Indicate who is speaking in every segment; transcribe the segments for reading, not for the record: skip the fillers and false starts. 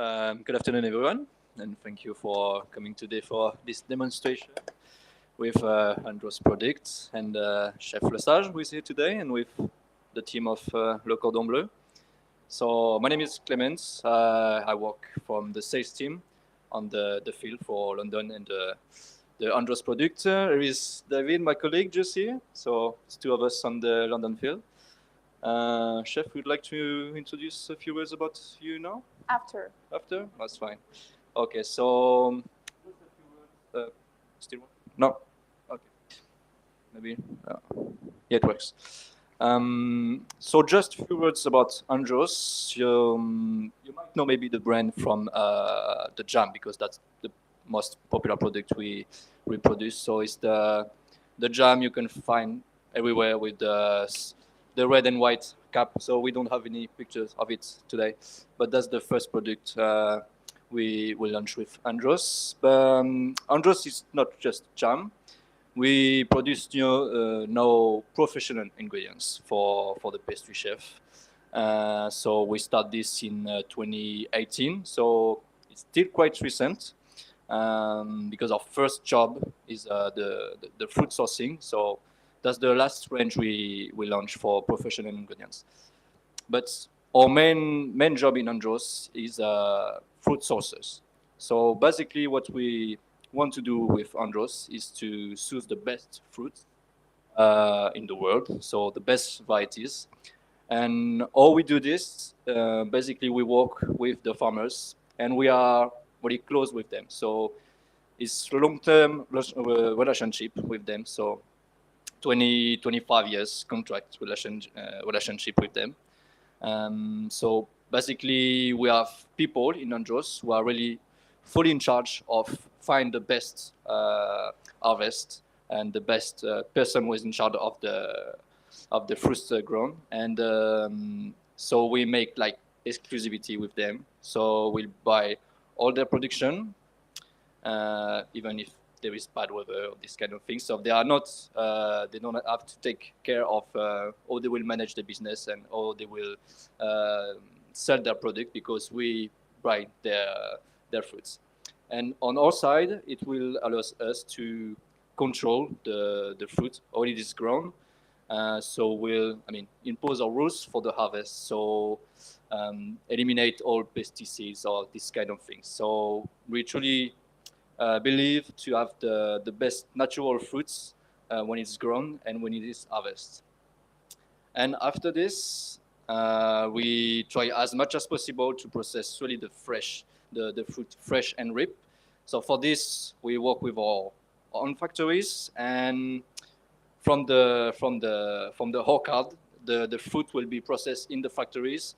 Speaker 1: Good afternoon, everyone, and thank you for coming today for this demonstration with Andros Products and Chef Lesage, who is here today, and with the team of Le Cordon Bleu. So my name is Clemens. I work from the sales team on the field for London and the Andros product. There is David, my colleague, just here. So it's two of us on the London field. Chef, would like to introduce a few words about you now?
Speaker 2: After.
Speaker 1: After? That's fine. Okay, so still no. Okay, maybe yeah, it works. So just a few words about Andros. You might know maybe the brand from the jam, because that's the most popular product we produce. So it's the jam you can find everywhere with the red and white cap. So we don't have any pictures of it today, but that's the first product we will launch with Andros. Andros is not just jam. We produce now professional ingredients for the pastry chef. So we start this in 2018. So it's still quite recent because our first job is the fruit sourcing. So that's the last range we launched for professional ingredients. But our main job in Andros is fruit sources. So basically what we want to do with Andros is to source the best fruits in the world, so the best varieties. And how we do this, basically we work with the farmers and we are very close with them. So it's long-term relationship with them. So 25 years contract relationship with them. So basically we have people in Andros who are really fully in charge of find the best harvest and the best person who is in charge of the fruits grown. And so we make like exclusivity with them. So we'll buy all their production, even if there is bad weather or this kind of thing. So they are not, they don't have to take care of how they will manage the business and how they will sell their product, because we buy their fruits. And on our side, it will allow us to control the fruit, how it is grown. So we'll, impose our rules for the harvest. So eliminate all pesticides or this kind of things. So we truly believe to have the best natural fruits when it's grown and when it is harvested. And after this, we try as much as possible to process really the fruit fresh and ripe. So for this, we work with our own factories, and from the orchard, the fruit will be processed in the factories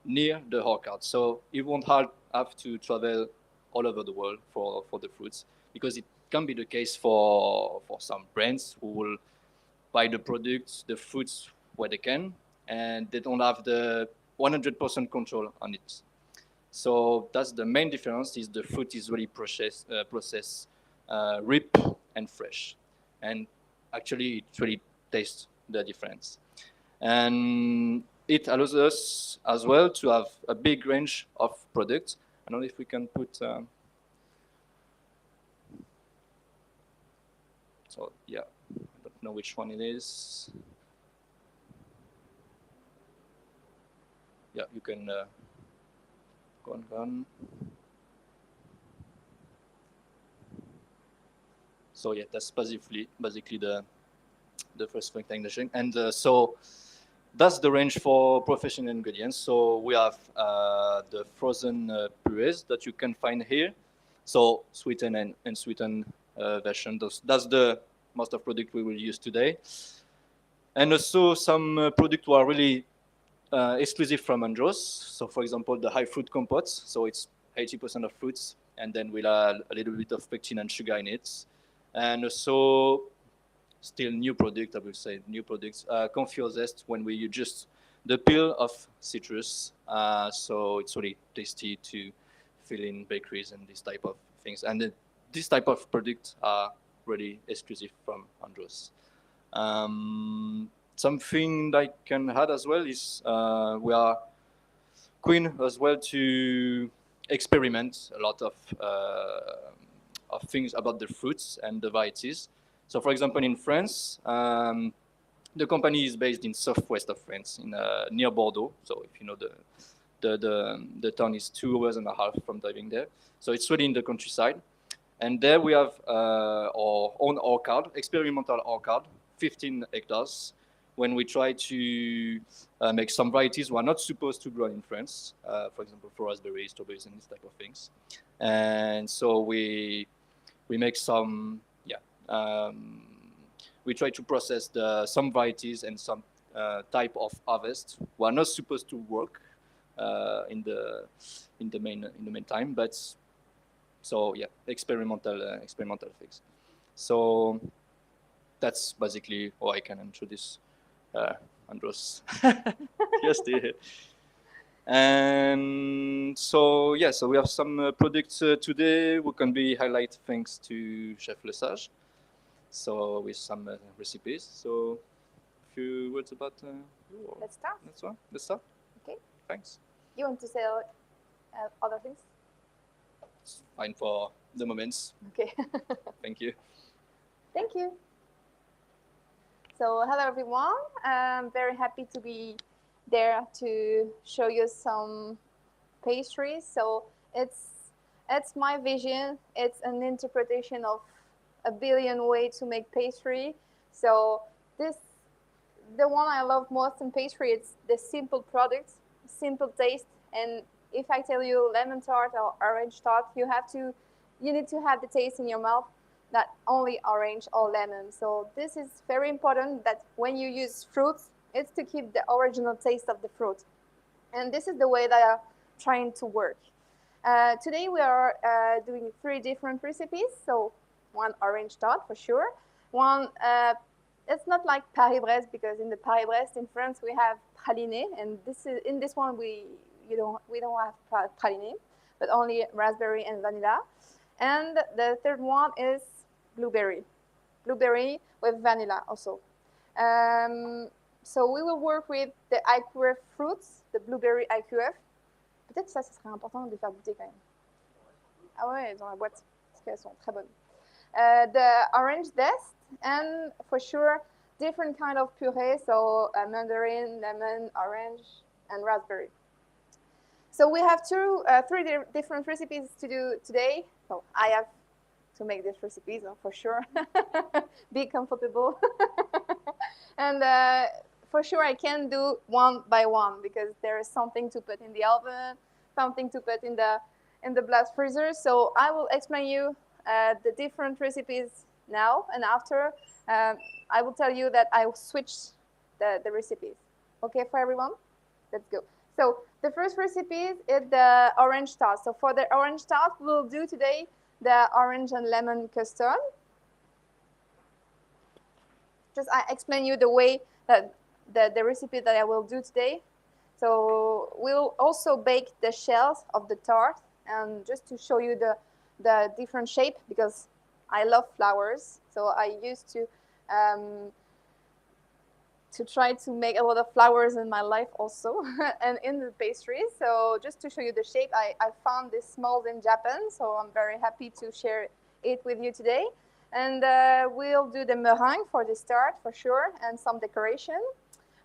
Speaker 1: near the orchard. So you won't have to travel all over the world for the fruits, because it can be the case for some brands who will buy the products, the fruits where they can, and they don't have the 100% control on it. So that's the main difference, is the fruit is really processed ripe and fresh. And actually, it really tastes the difference. And it allows us as well to have a big range of products. I don't know if we can put... so, yeah, I don't know which one it is. Yeah, you can go on. So yeah, that's basically the first rectangular. And so that's the range for professional ingredients. So we have the frozen purees that you can find here. So sweetened and unsweetened version. That's the most of product we will use today. And also some products are really exclusive from Andros. So for example, the high fruit compotes. So it's 80% of fruits, and then we'll add a little bit of pectin and sugar in it. And also still new product, I will say, new products. Confit zest, when we use just the peel of citrus. So it's really tasty to fill in bakeries and this type of things. And this type of products are really exclusive from Andros. Something I can add as well is we are keen as well to experiment a lot of things about the fruits and the varieties. So, for example, in France, the company is based in southwest of France, in near Bordeaux. So, if you know the town is 2.5 hours from driving there. So it's really in the countryside. And there we have our own orchard, experimental orchard, 15 hectares, when we try to make some varieties we are not supposed to grow in France, for example, for raspberries, strawberries, and these type of things. And so we make some, we try to process some varieties and some type of harvest we are not supposed to work in the meantime, but so yeah, experimental things. So that's basically how I can introduce Andros. Yes, and so yeah, so we have some products today we can be highlight thanks to Chef Lesage. So with some recipes. So a few words about.
Speaker 2: Let's start.
Speaker 1: Let's start.
Speaker 2: Okay.
Speaker 1: Thanks.
Speaker 2: You want to say other things?
Speaker 1: It's fine for the moments.
Speaker 2: Okay.
Speaker 1: Thank you.
Speaker 2: Thank you. So hello everyone. I'm very happy to be there to show you some pastries. So it's my vision. It's an interpretation of a billion ways to make pastry. So the one I love most in pastry, it's the simple product, simple taste. And if I tell you lemon tart or orange tart, you need to have the taste in your mouth, not only orange or lemon. So this is very important that when you use fruits, it's to keep the original taste of the fruit. And this is the way that I'm trying to work. Today we are doing 3 different recipes. So one orange tart for sure. One, it's not like Paris-Brest, because in the Paris-Brest in France we have praliné, and in this one we don't have praliné, but only raspberry and vanilla. And the third one is blueberry with vanilla also. So we will work with the IQF fruits, the blueberry IQF. Peut-être ça serait important de les faire goûter quand même. Ah ouais, dans la boîte, parce qu'elles sont très bonnes. The orange zest, and for sure different kind of puree, so mandarin, lemon, orange, and raspberry. So we have 3 different recipes to do today. So I have to make these recipes for sure. Be comfortable. And for sure I can do one by one, because there is something to put in the oven, something to put in the blast freezer. So I will explain you the different recipes now, and after I will tell you that I will switch the recipes. Okay for everyone? Let's go. So the first recipe is the orange tart. So for the orange tart, we'll do today the orange and lemon custard. Just I explain you the way that the recipe that I will do today. So we'll also bake the shells of the tart, and just to show you the different shape, because I love flowers. So I used to try to make a lot of flowers in my life also, and in the pastries. So just to show you the shape, I found this mold in Japan, so I'm very happy to share it with you today. And we'll do the meringue for the start for sure, and some decoration.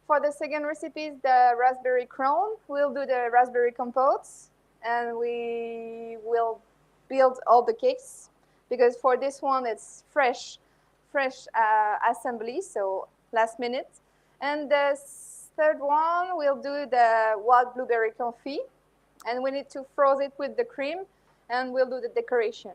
Speaker 2: For the second recipe is the raspberry crown. We'll do the raspberry compotes, and we will build all the cakes, because for this one it's fresh assembly, so last minute. And the third one, we'll do the wild blueberry confit, and we need to froze it with the cream, and we'll do the decoration.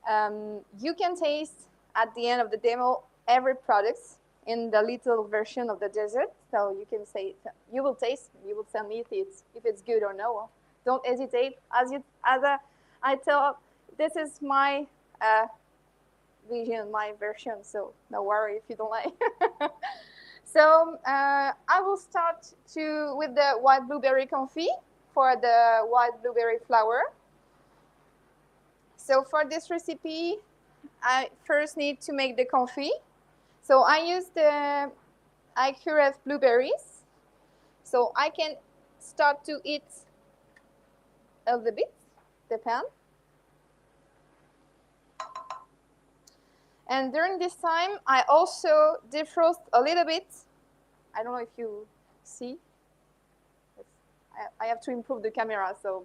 Speaker 2: You can taste at the end of the demo every product in the little version of the dessert. So you can say, you will taste, you will tell me if it's good or no. Don't hesitate. As I tell, this is my vision, my version. So no worry if you don't like. So I will start with the white blueberry confit for the white blueberry flour. So for this recipe, I first need to make the confit. So I use the IQF blueberries. So I can start to eat a little bit. the pan. And during this time, I also defrost a little bit. I don't know if you see. I have to improve the camera, so.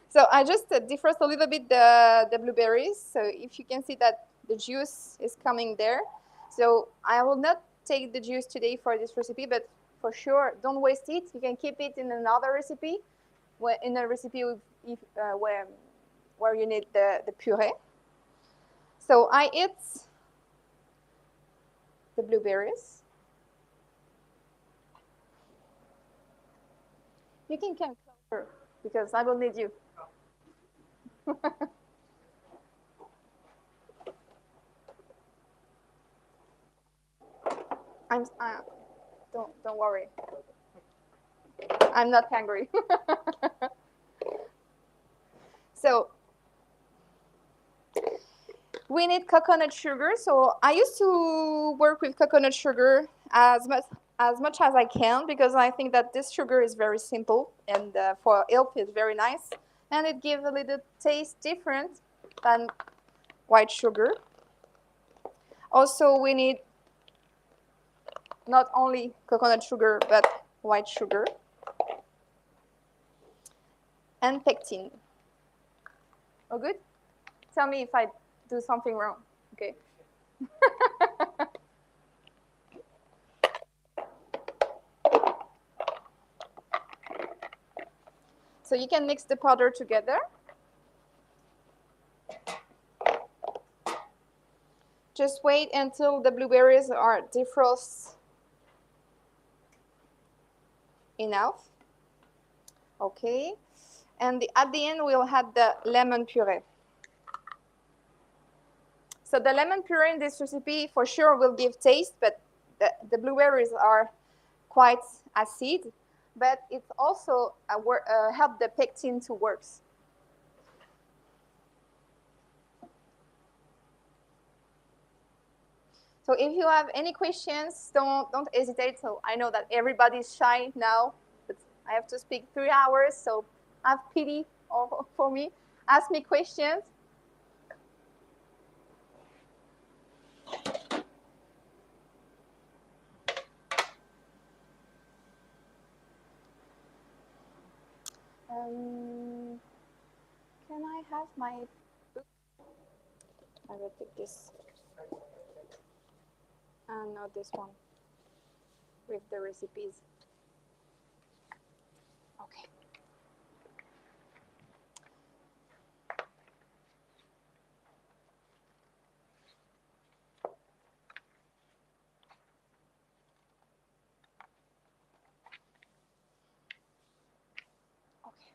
Speaker 2: So I just defrost a little bit the blueberries. So if you can see that the juice is coming there. So I will not take the juice today for this recipe, but for sure, don't waste it. You can keep it in another recipe, in a recipe where you need the puree. So I eat the blueberries. You can come closer because I will need you. Don't worry. I'm not hungry. So we need coconut sugar. So I used to work with coconut sugar as much as I can because I think that this sugar is very simple and for health is very nice and it gives a little taste different than white sugar. Also, we need not only coconut sugar but white sugar and pectin. Oh, good? Tell me if I do something wrong, okay? So you can mix the powder together. Just wait until the blueberries are defrost enough. Okay. And at the end, we'll add the lemon puree. So the lemon puree in this recipe for sure will give taste, but the blueberries are quite acid, but it also help the pectin to work. So if you have any questions, don't hesitate. So I know that everybody's shy now, but I have to speak 3 hours, so have pity for me. Ask me questions. Can I have my book? I will take this. And not this one with the recipes. Okay. Okay.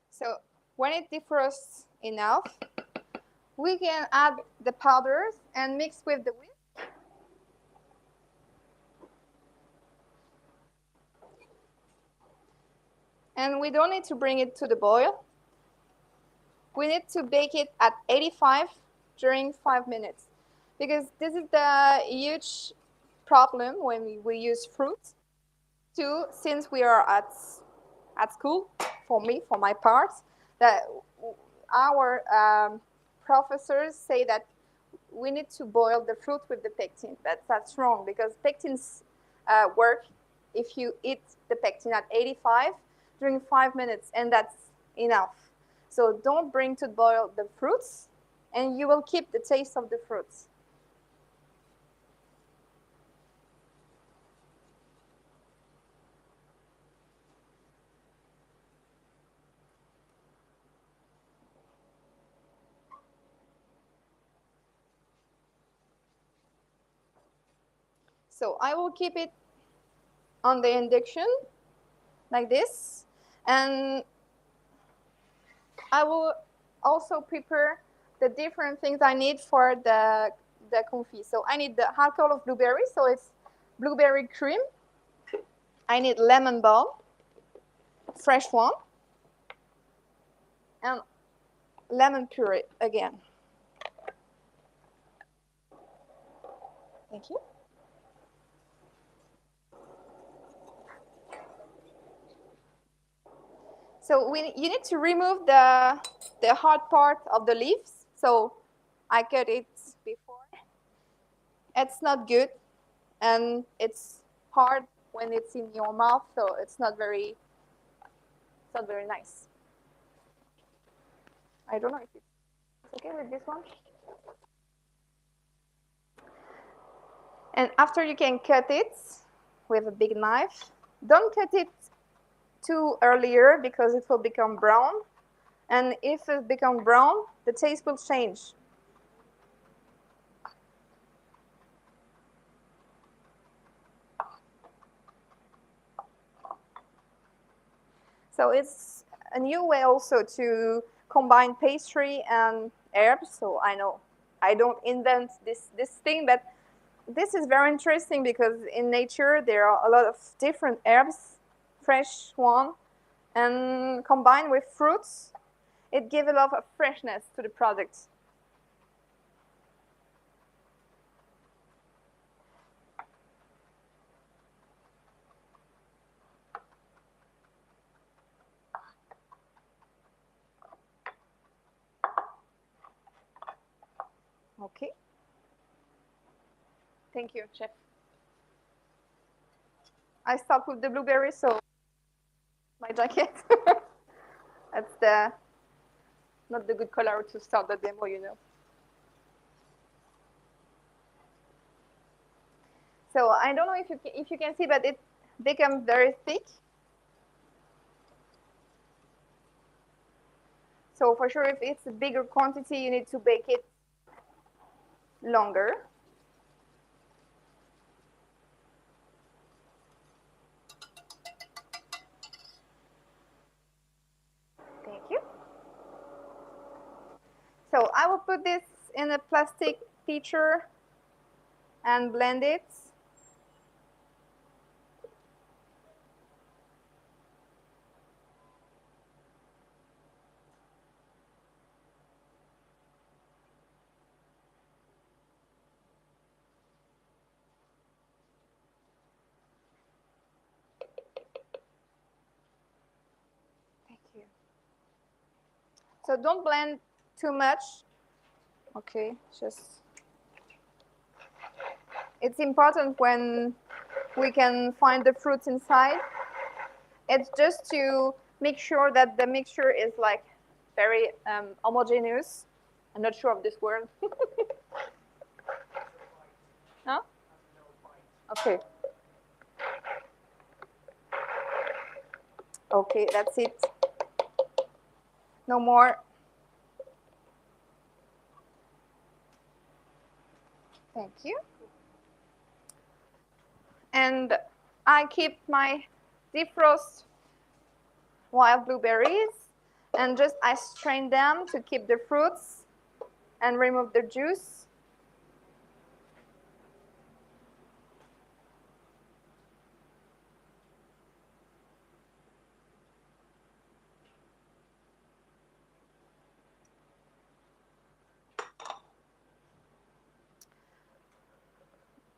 Speaker 2: So when it defrosts enough, we can add the powders and mix with the whisk. And we don't need to bring it to the boil. We need to bake it at 85 during 5 minutes. Because this is the huge problem when we use fruit. Too, since we are at school, for me, for my part, that our professors say that we need to boil the fruit with the pectin. That's wrong because pectins work if you eat the pectin at 85 during 5 minutes, and that's enough. So don't bring to boil the fruits, and you will keep the taste of the fruits. So I will keep it on the induction like this, and I will also prepare the different things I need for the confit. So I need the alcohol of blueberry, so it's blueberry cream. I need lemon balm, fresh one, and lemon puree again. Thank you. So you need to remove the hard part of the leaves. So I cut it before. It's not good, and it's hard when it's in your mouth, so it's not very nice. I don't know if it's okay with this one. And after you can cut it with a big knife. Don't cut it too earlier because it will become brown. And if it becomes brown, the taste will change. So it's a new way also to combine pastry and herbs. So I know I don't invent this thing, but this is very interesting because in nature there are a lot of different herbs, fresh one, and combined with fruits, it gives a lot of freshness to the product. Okay. Thank you, Chef. I start with the blueberry, so my jacket. That's not the good color to start the demo, you know. So I don't know if you can see, but it becomes very thick. So for sure, if it's a bigger quantity, you need to bake it longer. Thank you. So I will put this in a plastic pitcher and blend it. Thank you. So don't blend too much. Okay, just it's important when we can find the fruits inside. It's just to make sure that the mixture is like very homogeneous. I'm not sure of this word. Huh? Okay. Okay, that's it. No more. Thank you. And I keep my defrost wild blueberries and just I strain them to keep the fruits and remove the juice.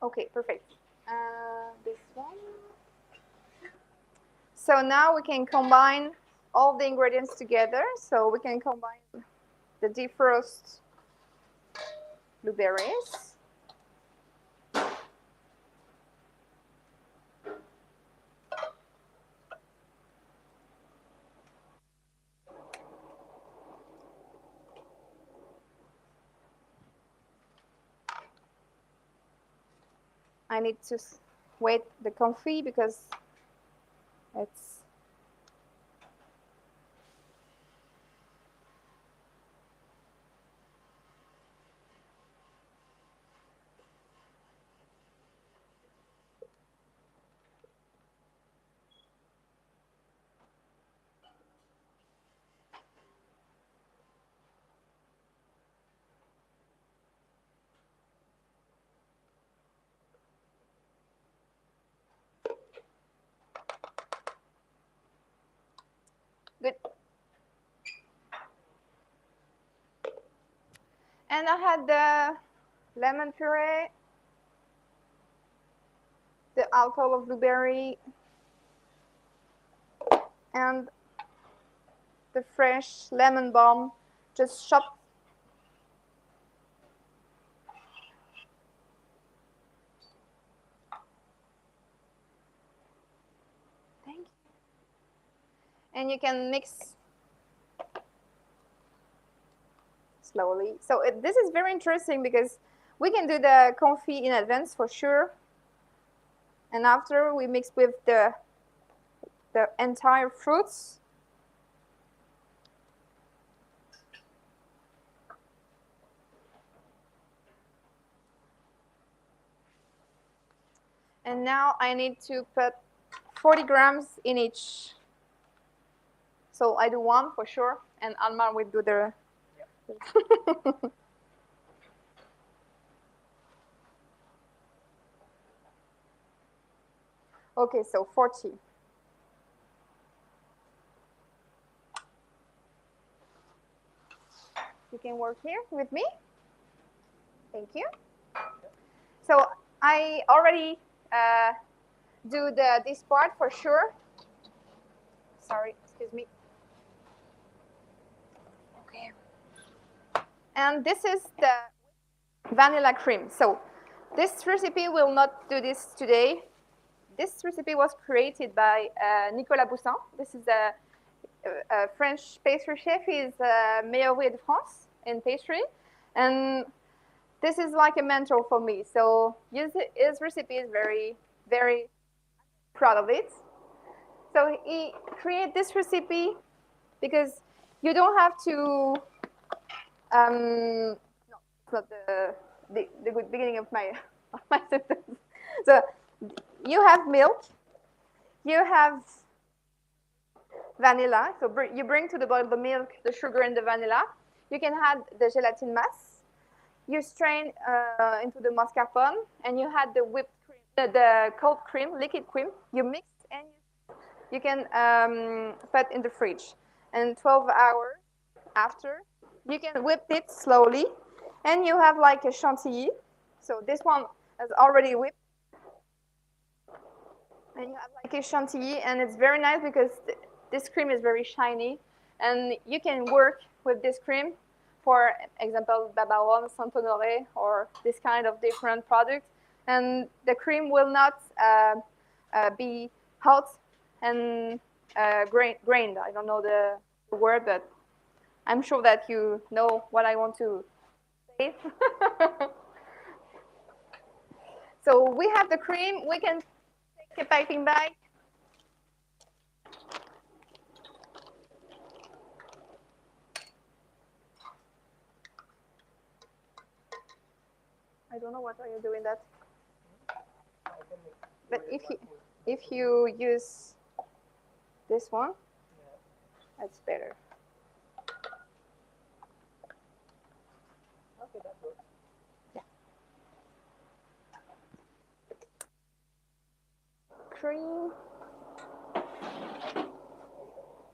Speaker 2: Okay, perfect. This one. So now we can combine all the ingredients together. So we can combine the defrost blueberries. I need to wait the confit because it's good. And I had the lemon puree, the alcohol of blueberry, and the fresh lemon balm, just chopped. Thank you. And you can mix slowly. So this is very interesting because we can do the confit in advance for sure. And after we mix with the entire fruits. And now I need to put 40 grams in each. So I do one for sure, and Almar will do the. Yep. Okay, so 40. You can work here with me. Thank you. So I already do this part for sure. Sorry, excuse me. Okay. And this is the vanilla cream. So this recipe will not do this today. This recipe was created by Nicolas Boussin. This is a French pastry chef. He's Meilleur de France in pastry. And this is like a mentor for me. So his recipe is very, very proud of it. So he created this recipe because you don't have to, no, it's not the good beginning of my sentence. So you have milk, you have vanilla. So you bring to the boil the milk, the sugar, and the vanilla. You can add the gelatin mass. You strain into the mascarpone, and you add the whipped cream, the cold cream, liquid cream. You mix, and you can put in the fridge. And 12 hours after, you can whip it slowly, and you have like a chantilly. So this one is already whipped. And you have like a chantilly, and it's very nice because this cream is very shiny, and you can work with this cream, for example, Babaron, Saint-Honoré, or this kind of different product, and the cream will not be hot and grained. I don't know the word, but I'm sure that you know what I want to say. So we have the cream. We can take a piping bag. I don't know what are you doing that. But if you use this one, that's better.
Speaker 1: Okay, that works.
Speaker 2: Yeah. Cream.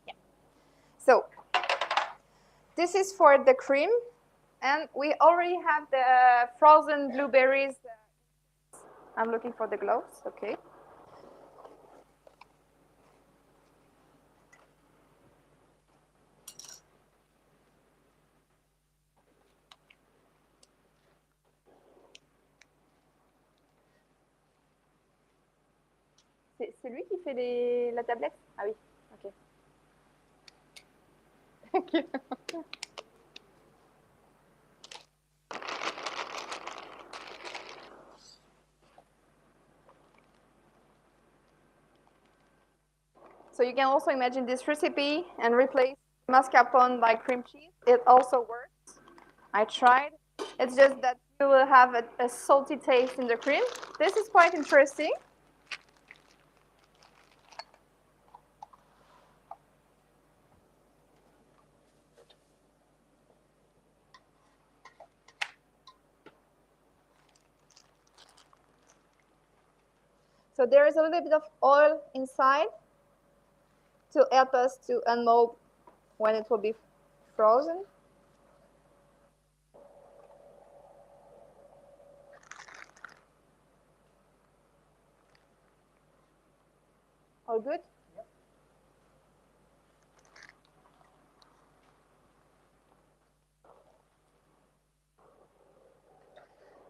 Speaker 2: Yeah. So this is for the cream, and we already have the frozen blueberries. I'm looking for the gloves. Okay. C'est lui qui fait la tablette? Ah oui, ok. Thank you. So you can also imagine this recipe and replace mascarpone by cream cheese. It also works. I tried. It's just that you will have a salty taste in the cream. This is quite interesting. So there is a little bit of oil inside to help us to unmold when it will be frozen. All good?
Speaker 1: Yep.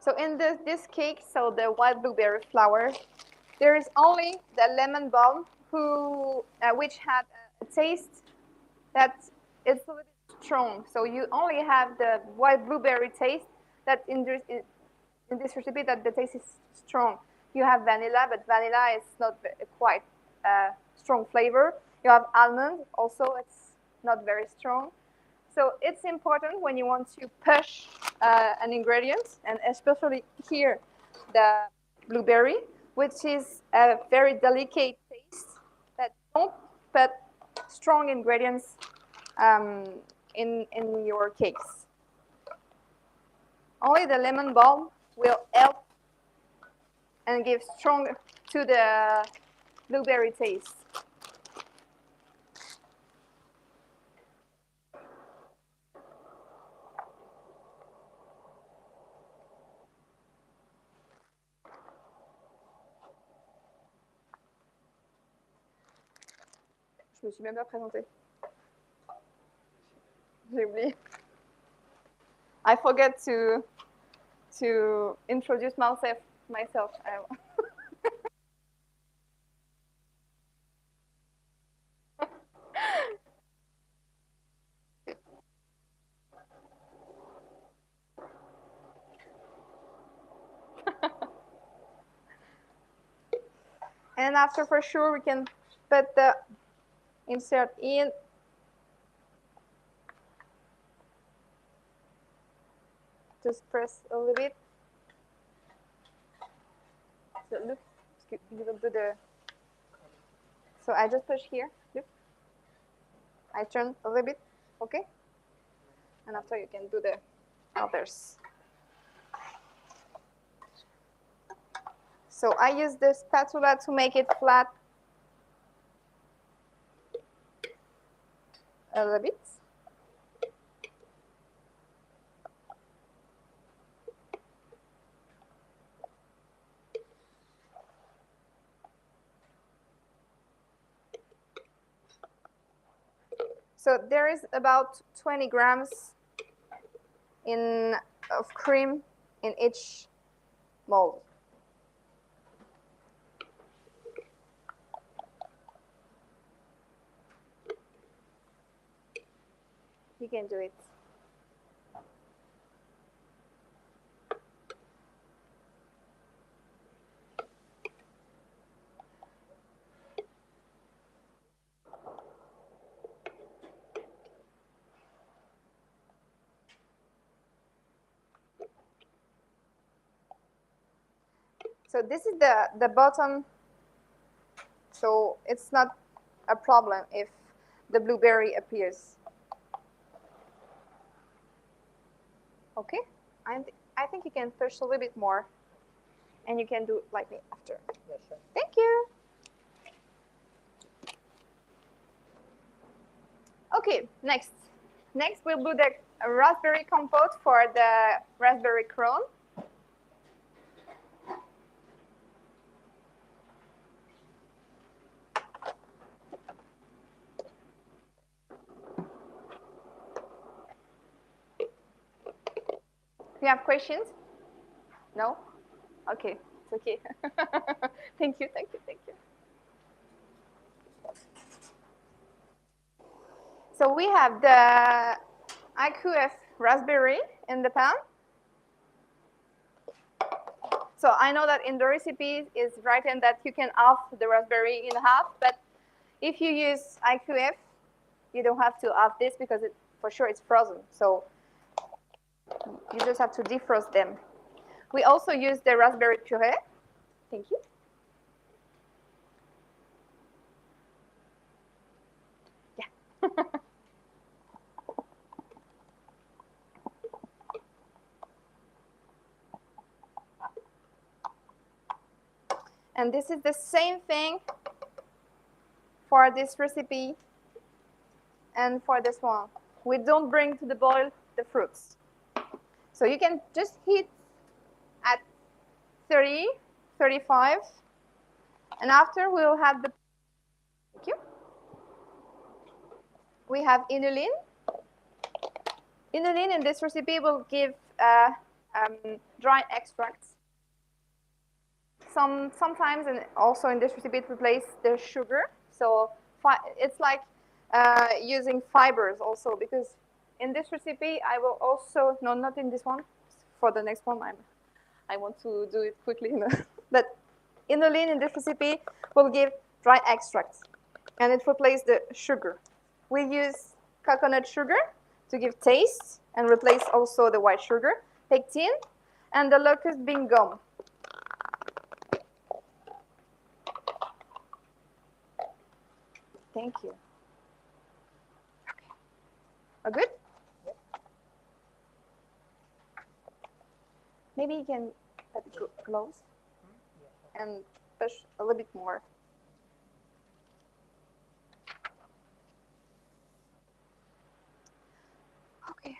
Speaker 2: So in this cake, so the white blueberry flour, there is only the lemon balm, which had a taste that is a little bit strong. So you only have the white blueberry taste that in this recipe that the taste is strong. You have vanilla, but vanilla is not quite strong flavor. You have almond, also it's not very strong. So it's important when you want to push an ingredient, and especially here, the blueberry, which is a very delicate taste, that don't put strong ingredients in your cakes. Only the lemon balm will help and give strong to the blueberry taste. Je me suis même pas présentée. J'ai oublié. I forgot to introduce myself. And after, for sure, we can put the insert in. Just press a little bit. So look, you will do the. So I just push here. Look, I turn a little bit. Okay. And after you can do the others. So I use the spatula to make it flat a little bit. So there is about 20 grams of cream in each mold. You can do it. So this is the bottom. So it's not a problem if the blueberry appears. Okay, I think you can push a little bit more, and you can do it like me after.
Speaker 3: Yes, sure.
Speaker 2: Thank you. Okay, next we'll do the raspberry compote for the raspberry crown. You have questions? No? Okay, it's okay. Thank you. So we have the IQF raspberry in the pan. So I know that in the recipe is written that you can half the raspberry in half, but if you use IQF, you don't have to half this because for sure it's frozen. So you just have to defrost them. We also use the raspberry puree. Thank you. Yeah. And this is the same thing for this recipe and for this one. We don't bring to the boil the fruits. So you can just heat at 30, 35, and after we'll have the, thank you. We have inulin. Inulin in this recipe will give a dry extracts. Sometimes, and also in this recipe, it replaces the sugar. So it's like using fibers also, because in this recipe, I will also, no, not in this one, for the next one, I want to do it quickly, but inulin in this recipe will give dry extracts, and it replaces the sugar. We use coconut sugar to give taste and replace also the white sugar, pectin, and the locust bean gum. Thank you. Okay. Are good? Maybe you can let it go close and push a little bit more. Okay.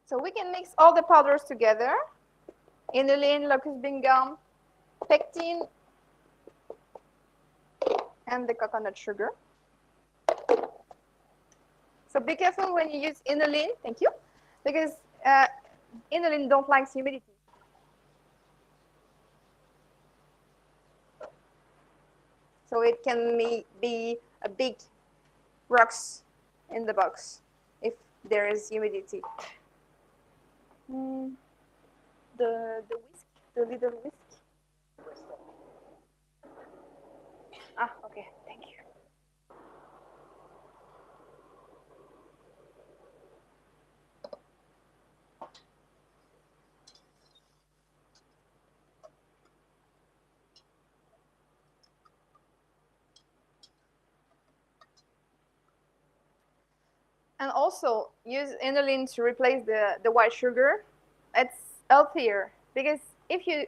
Speaker 2: So we can mix all the powders together. Inulin, locust bean gum, pectin, and the coconut sugar. So be careful when you use inulin, thank you, because inulin don't like humidity. So it can be a big rocks in the box if there is humidity. The whisk, the little whisk. Ah, okay, thank you. And also use inulin to replace the white sugar. It's healthier because if you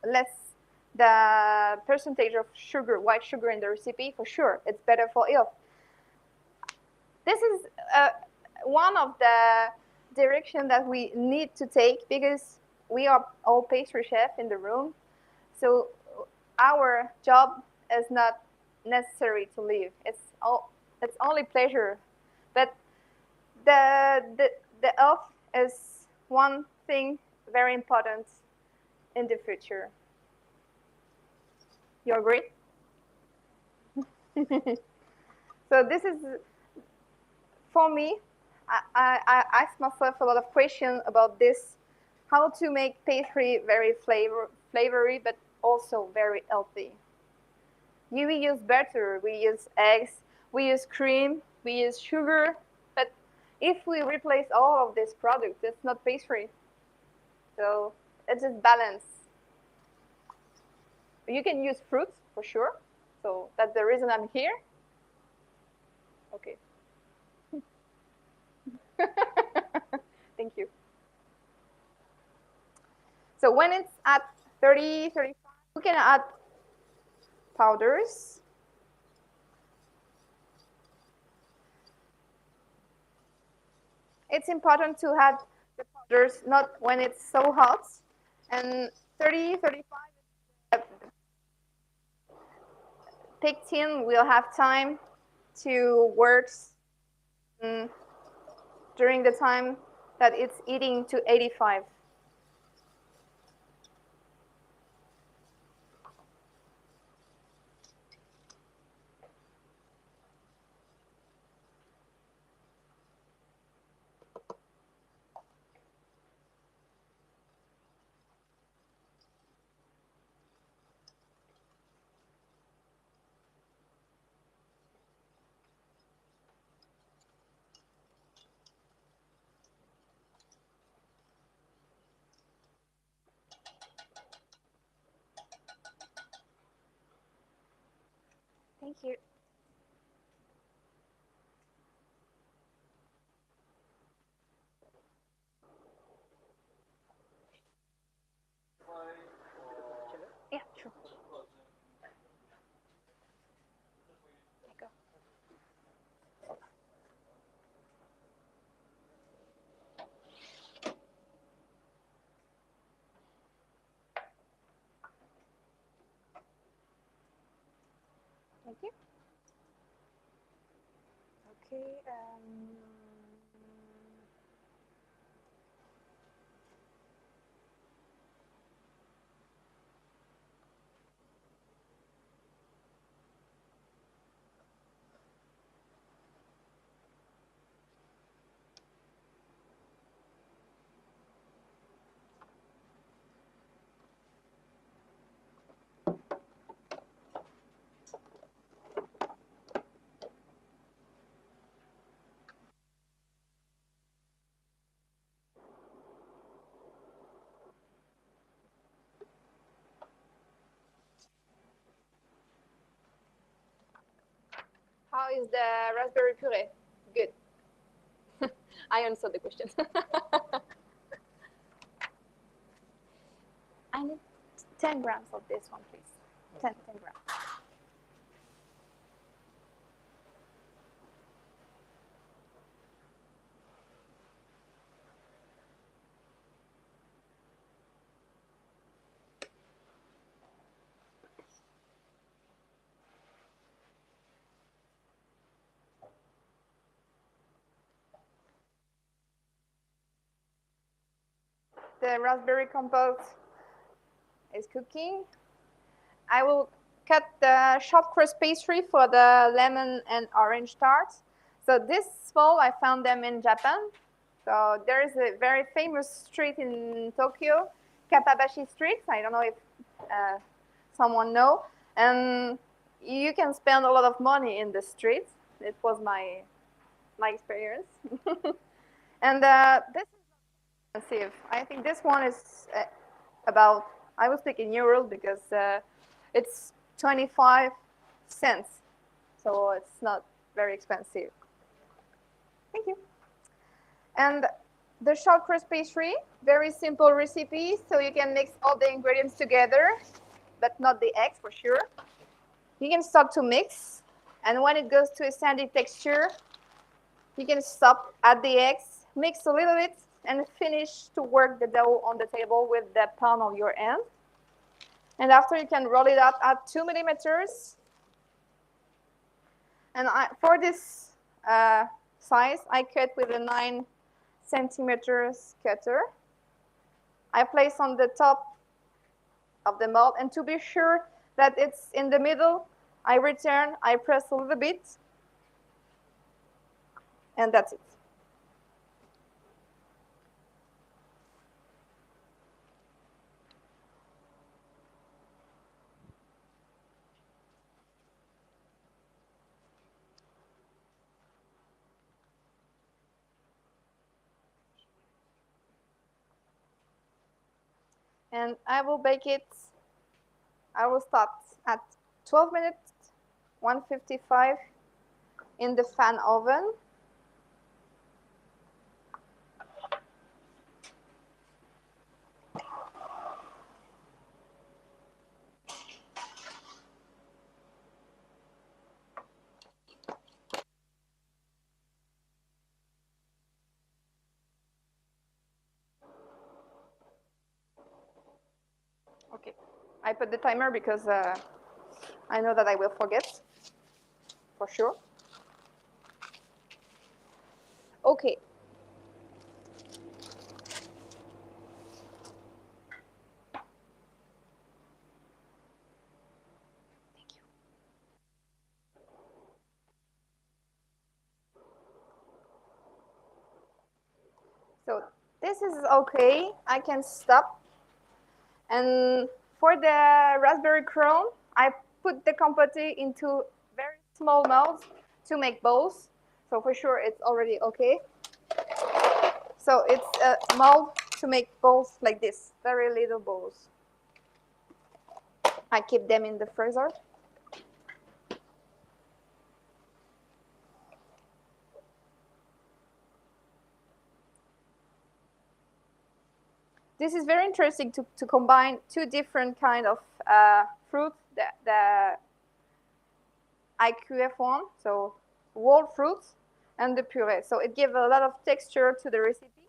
Speaker 2: less the percentage of sugar, white sugar in the recipe, for sure, it's better for health. This is one of the direction that we need to take because we are all pastry chefs in the room. So our job is not necessary to live. It's only pleasure. But the health is one thing very important in the future. You agree? So this is, for me, I ask myself a lot of questions about this, how to make pastry very flavory, but also very healthy. We use butter, we use eggs, we use cream, we use sugar, but if we replace all of these products, it's not pastry. So it's just balance. You can use fruits for sure. So that's the reason I'm here. Okay. Thank you. So when it's at 30, 35, we can add powders. It's important to add the powders not when it's so hot. And 30, 35, pectin will have time to work during the time that it's heating to 85. Thank you. Yeah, sure. Go. Thank you. Okay. How is the raspberry puree? Good. I answered the question. I need 10 grams of this one, please. 10 grams. The raspberry compote is cooking. I will cut the short crust pastry for the lemon and orange tart. So this fall I found them in Japan. So there is a very famous street in Tokyo, Katabashi Street. I don't know if someone know. And you can spend a lot of money in the street. It was my experience. And this is expensive. I think this one is about, I was thinking euros because it's 25 cents. So it's not very expensive. Thank you. And the short crust pastry, very simple recipe. So you can mix all the ingredients together, but not the eggs for sure. You can start to mix. And when it goes to a sandy texture, you can stop, add the eggs, mix a little bit, and finish to work the dough on the table with the palm of your hand. And after you can roll it out at 2 millimeters. And for this size, I cut with a 9 centimeters cutter. I place on the top of the mold, and to be sure that it's in the middle, I return, I press a little bit, and that's it. And I will bake it. I will start at 12 minutes, 155 in the fan oven. Okay, I put the timer because I know that I will forget, for sure. Okay. Thank you. So this is okay. I can stop. And for the raspberry crown, I put the compote into very small molds to make balls. So for sure, it's already okay. So it's a mold to make balls like this, very little balls. I keep them in the freezer. This is very interesting to combine two different kind of fruit, the IQF one, so whole fruits, and the puree. So it gives a lot of texture to the recipe,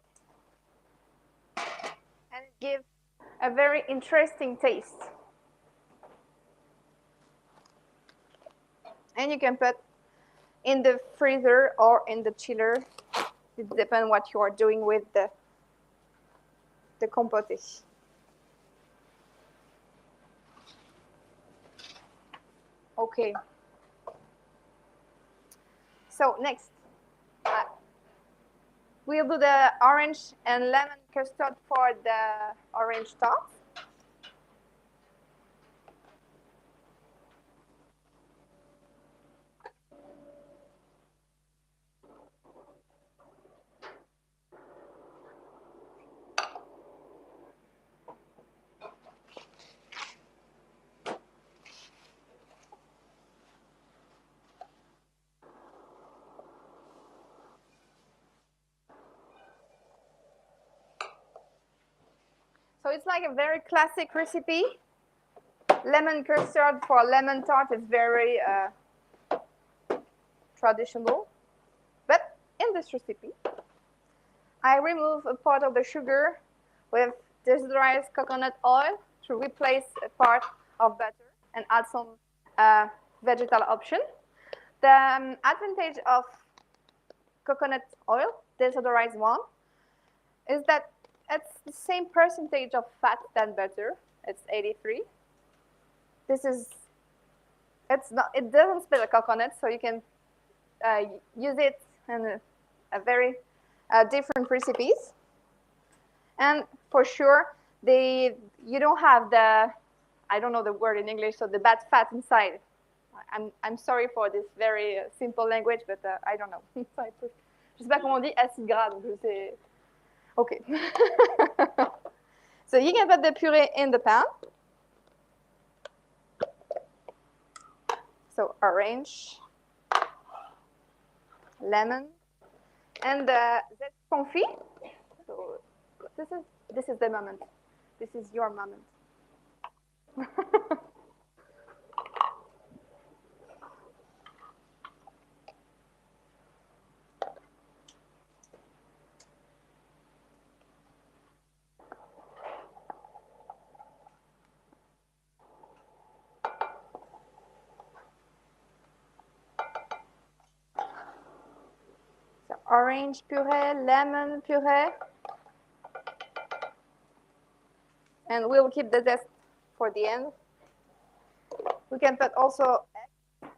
Speaker 2: and it gives a very interesting taste. And you can put in the freezer or in the chiller. It depends what you are doing with the compote. Okay. So next, we'll do the orange and lemon custard for the orange tart. So it's like a very classic recipe. Lemon custard for lemon tart is very traditional. But in this recipe, I remove a part of the sugar with deodorized coconut oil to replace a part of butter and add some vegetal option. The advantage of coconut oil, deodorized one, is that it's the same percentage of fat than butter. It's 83. It doesn't smell like coconut, so you can use it in a very different recipes. And for sure, you don't have I don't know the word in English, so the bad fat inside. I'm sorry for this very simple language, but I don't know. Je sais pas comment on dit acide gras, donc c'est okay. So you can put the puree in the pan. So orange, lemon, and the confit. So this is the moment. This is your moment. So orange puree, lemon puree. And we'll keep the zest for the end. We can put also egg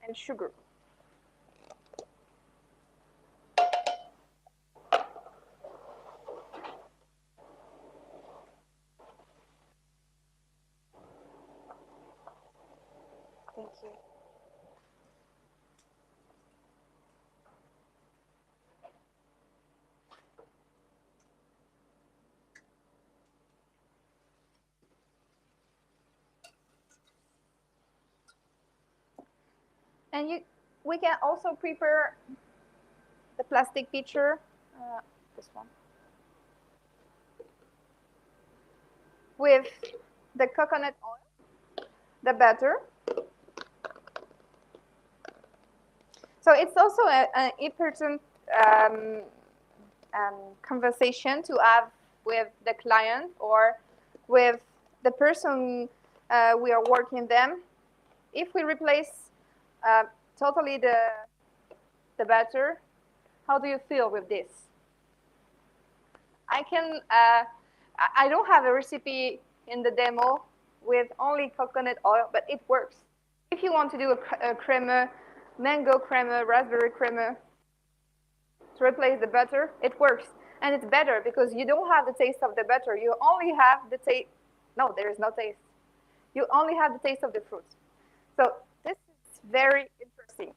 Speaker 2: and sugar. Thank you. And we can also prepare the plastic pitcher, this one, with the coconut oil, the butter. So it's also an important conversation to have with the client or with the person we are working them. If we replace totally the butter, how do you feel with this? I don't have a recipe in the demo with only coconut oil, but it works. If you want to do a crema, mango crema, raspberry crema, to replace the butter, it works. And it's better because you don't have the taste of the butter. You only have the taste. No, there is no taste. You only have the taste of the fruit. So this is very interesting.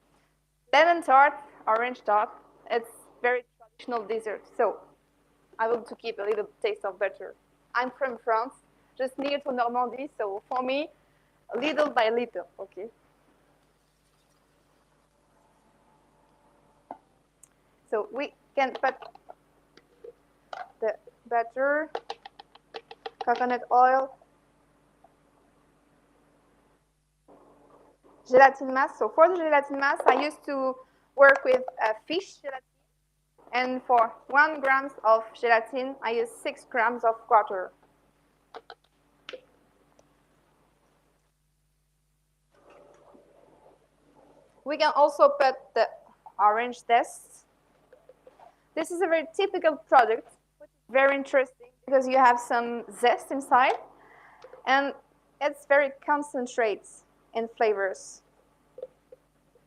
Speaker 2: Lemon tart, orange tart, it's very traditional dessert. So I want to keep a little taste of butter. I'm from France, just near to Normandy. So for me, little by little, okay? So we can put the butter, coconut oil, gelatin mass. So for the gelatin mass, I used to work with fish gelatin. And for 1 gram of gelatin, I use 6 grams of water. We can also put the orange zest. This is a very typical product, which is very interesting because you have some zest inside, and it's very concentrated in flavors.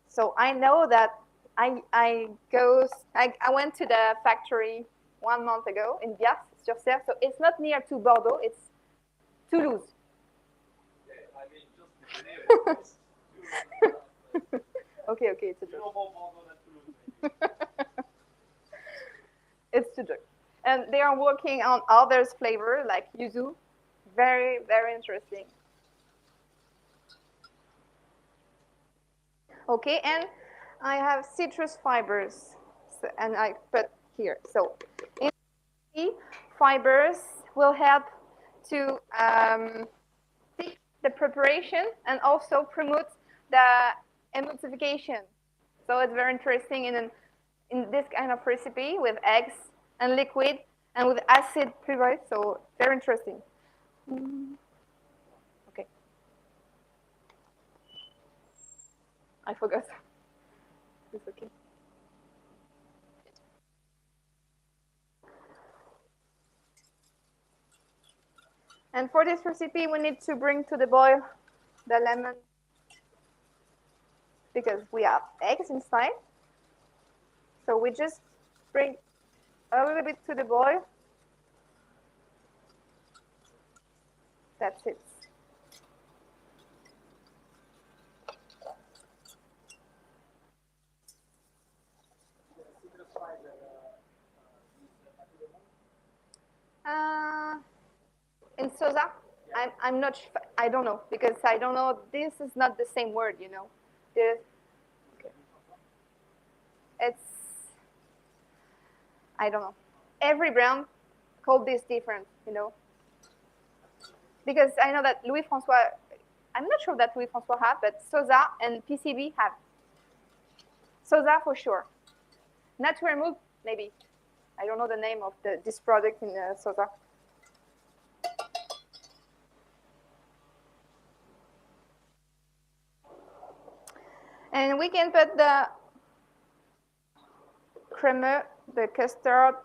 Speaker 2: So I know that I went to the factory 1 month ago in Biars-sur-Cère, so it's not near to Bordeaux, it's Toulouse.
Speaker 1: Yeah, I mean, just
Speaker 2: Okay, it's a joke. It's a joke. And they are working on others flavor like yuzu. Very, very interesting. Okay, and I have citrus fibers, so, and I put here. So, fibers will help to thick the preparation and also promote the emulsification. So it's very interesting in this kind of recipe with eggs and liquid and with acid puree. So very interesting. Okay. I forgot. It's okay. And for this recipe, we need to bring to the boil the lemon because we have eggs inside. So we just bring a little bit to the boil. That's it. In Sosa, I'm not. I don't know because I don't know. This is not the same word, you know. Okay. It's. I don't know. Every brand called this different, you know. Because I know that Louis François. I'm not sure that Louis François have, but Sosa and PCB have. Sosa for sure. Nature Mood, maybe. I don't know the name of this product in Sosa. And we can put the crème, the custard,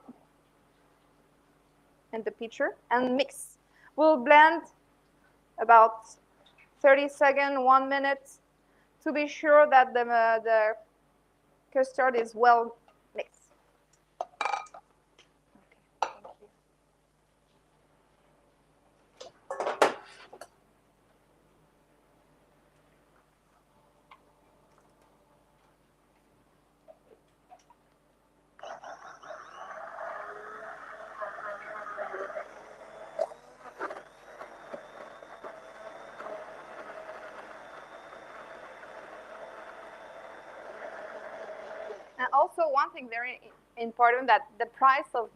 Speaker 2: and the pitcher and mix. We'll blend about 30 seconds, 1 minute to be sure that the custard is well mixed. And also one thing very important that the price of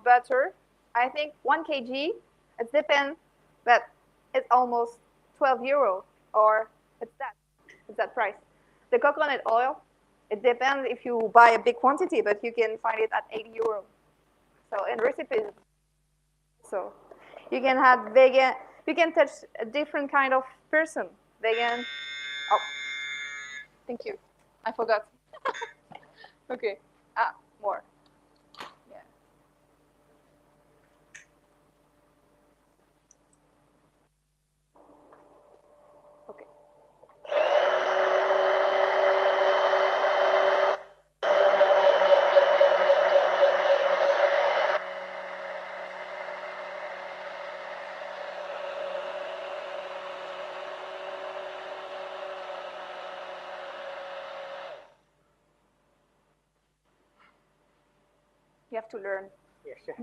Speaker 2: butter, I think 1 kg, it depends, but it's almost 12 euro or it's that price. The coconut oil, it depends if you buy a big quantity, but you can find it at 80 euro. So in recipes, so you can have vegan, you can touch a different kind of person, vegan. Oh, thank you. I forgot. Okay. More. Yeah. Okay. You have to learn.
Speaker 3: Yeah, sure.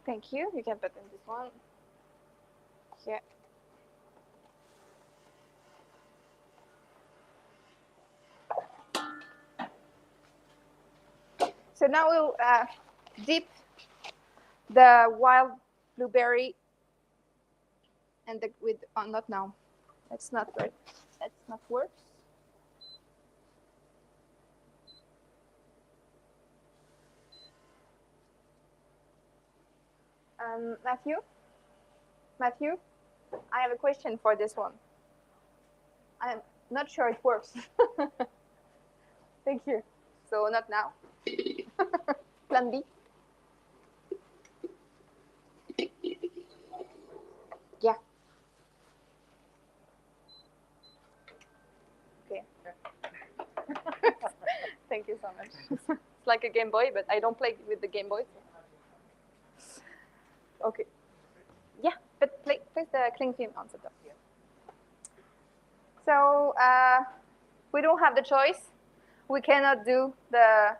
Speaker 2: Thank you. You can put in this one. Yeah. So now we'll dip the wild blueberry and the with not now. That's not right. That's not works. Matthew, I have a question for this one. I'm not sure it works. Thank you. So not now. Plan B. Yeah. Okay. Thank you so much. It's like a Game Boy, but I don't play with the Game Boy. Okay. Yeah, but place the cling film on the top here. So we don't have the choice. We cannot do the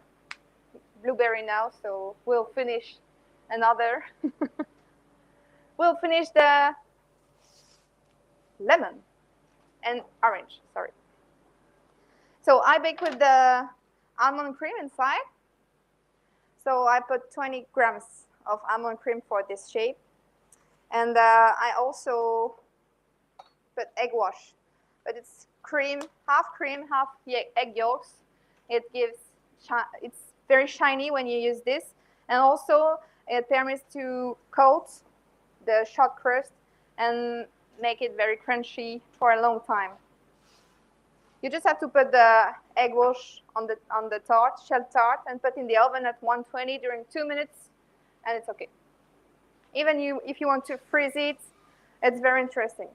Speaker 2: blueberry now, so we'll finish another. We'll finish the lemon and orange, sorry. So I bake with the almond cream inside. So I put 20 grams of almond cream for this shape. And I also put egg wash, but it's cream, half egg yolks. It's very shiny when you use this. And also it permits to coat the shot crust and make it very crunchy for a long time. You just have to put the egg wash on the tart, shell tart, and put in the oven at 120 during 2 minutes, and it's okay. Even if you want to freeze it, it's very interesting.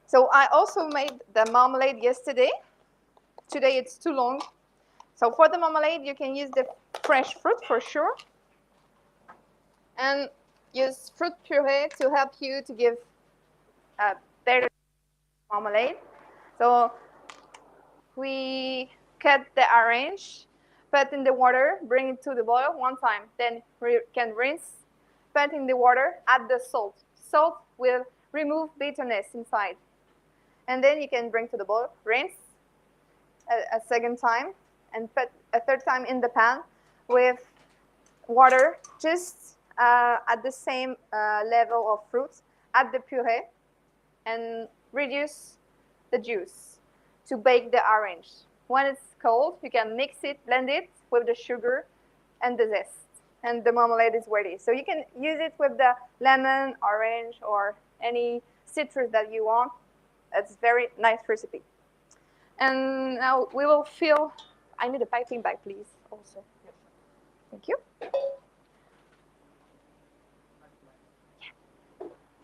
Speaker 2: So I also made the marmalade yesterday. Today it's too long. So for the marmalade, you can use the fresh fruit for sure. And use fruit puree to help you to give a better marmalade. So we cut the orange, put in the water, bring it to the boil one time. Then we can rinse, put in the water, add the salt. Salt will remove bitterness inside. And then you can bring to the boil, rinse a second time, and put a third time in the pan with water, just at the same level of fruits. Add the puree and reduce the juice to bake the orange. When it's cold, you can mix it, blend it with the sugar and the zest, and the marmalade is ready. So you can use it with the lemon, orange, or any citrus that you want. It's a very nice recipe. And now we will fill. I need a piping bag, please, also. Thank you.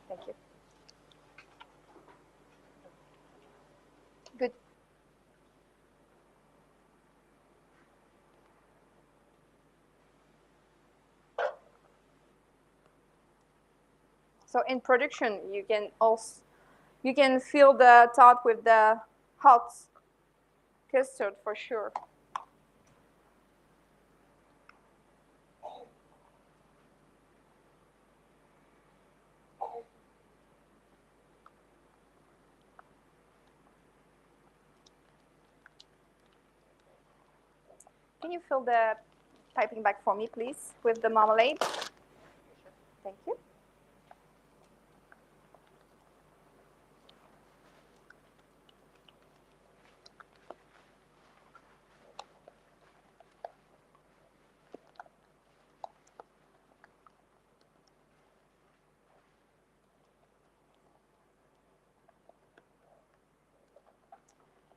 Speaker 2: Thank you. Good. So in production, you can fill the tart with the hot custard for sure. Can you fill the piping bag for me, please, with the marmalade? Thank you.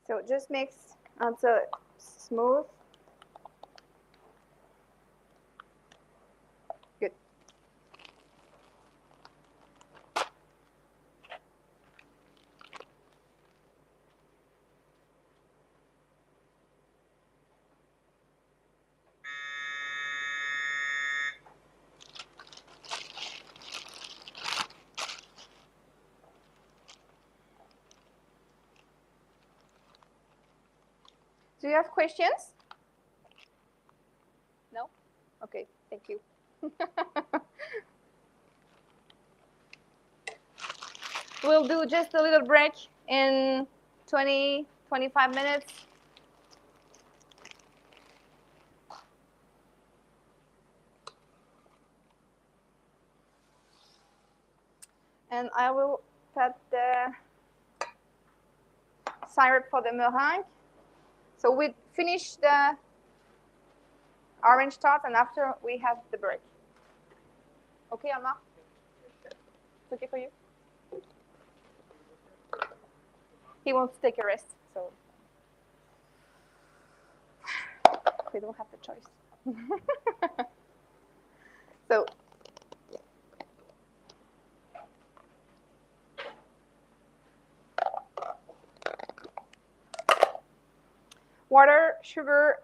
Speaker 2: So just mix until it's smooth. Good. Do you have questions? No? Okay, thank you. We'll do just a little break in 20, 25 minutes. And I will put the syrup for the meringue. So we finish the orange tart, and after we have the break. Okay, Alma? It's okay for you? He wants to take a rest, so they don't have the choice. So water, sugar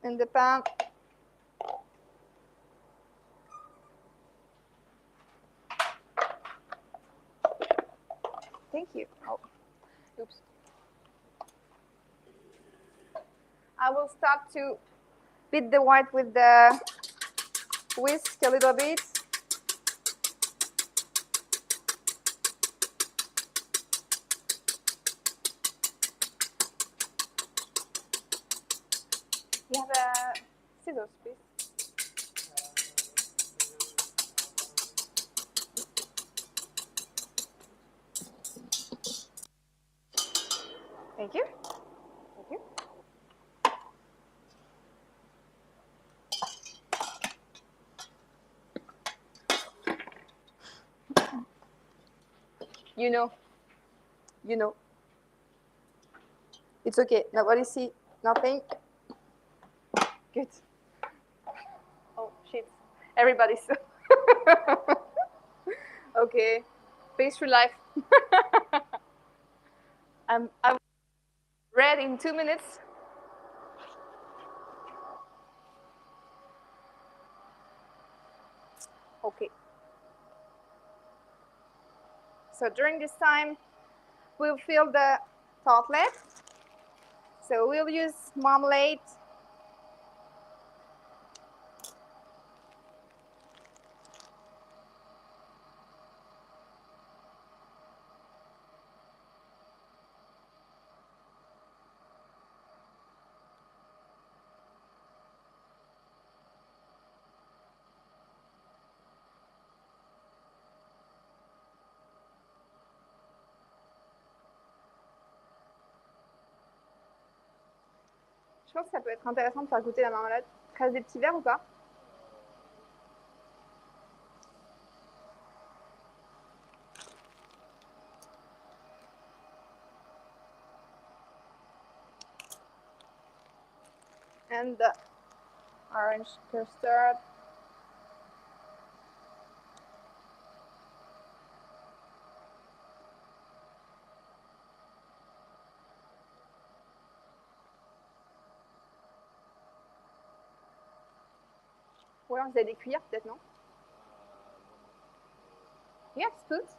Speaker 2: in the pan. Thank you. Oh, oops. I will start to beat the white with the whisk a little bit. You have a scissors, please. Thank you. Thank you. You know. It's okay. Nobody see nothing. Good. Oh shit! Everybody saw. Okay. Pastry life. I'm ready in 2 minutes. Okay. So during this time, we'll fill the tartlet. So we'll use marmalade. Je pense que ça peut être intéressant de faire goûter la marmelade. Il reste des petits verres ou pas? And the orange custard. Ou alors vous avez des cuillères peut-être, non? You have spoons?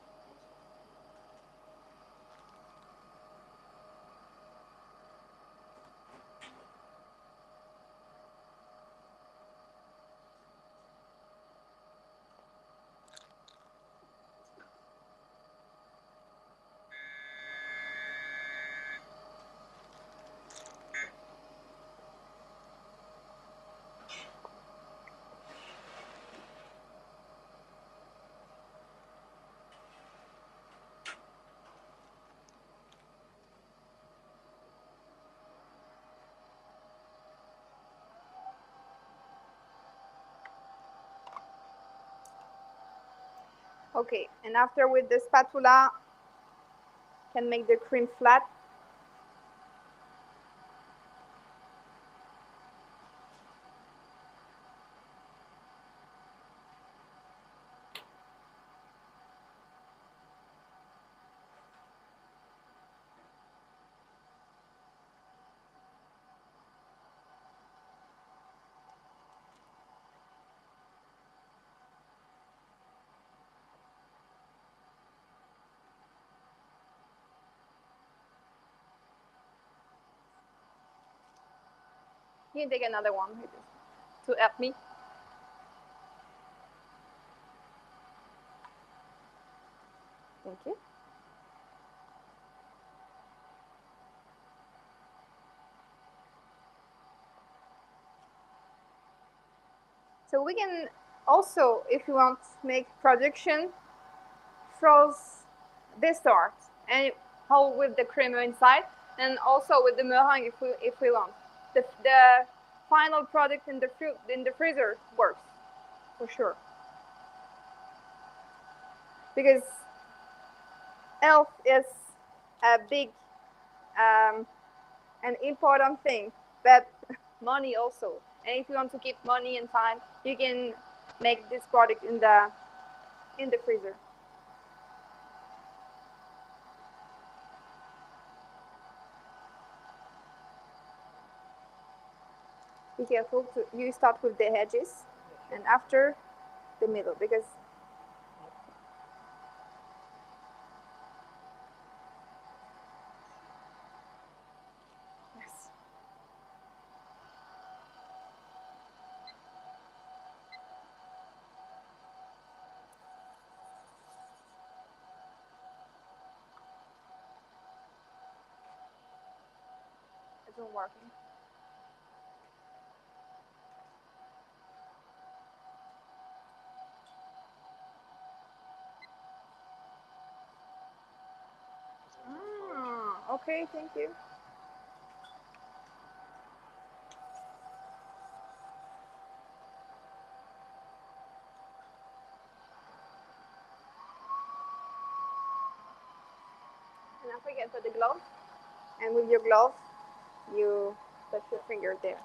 Speaker 2: Okay, and after with the spatula, can make the cream flat. Can you take another one to help me? Thank you. So we can also, if you want, make production froze this tart and whole with the creamer inside, and also with the meringue if we want. The final product in the freezer works for sure, because health is a big an important thing, but money also. And if you want to keep money and time, you can make this product in the freezer. Be careful you start with the edges and after the middle, because yes. It's not working. Okay, thank you. And don't forget for the glove. And with your glove, you put your finger there.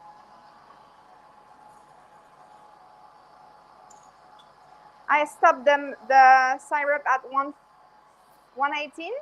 Speaker 2: I stopped the syrup at 118.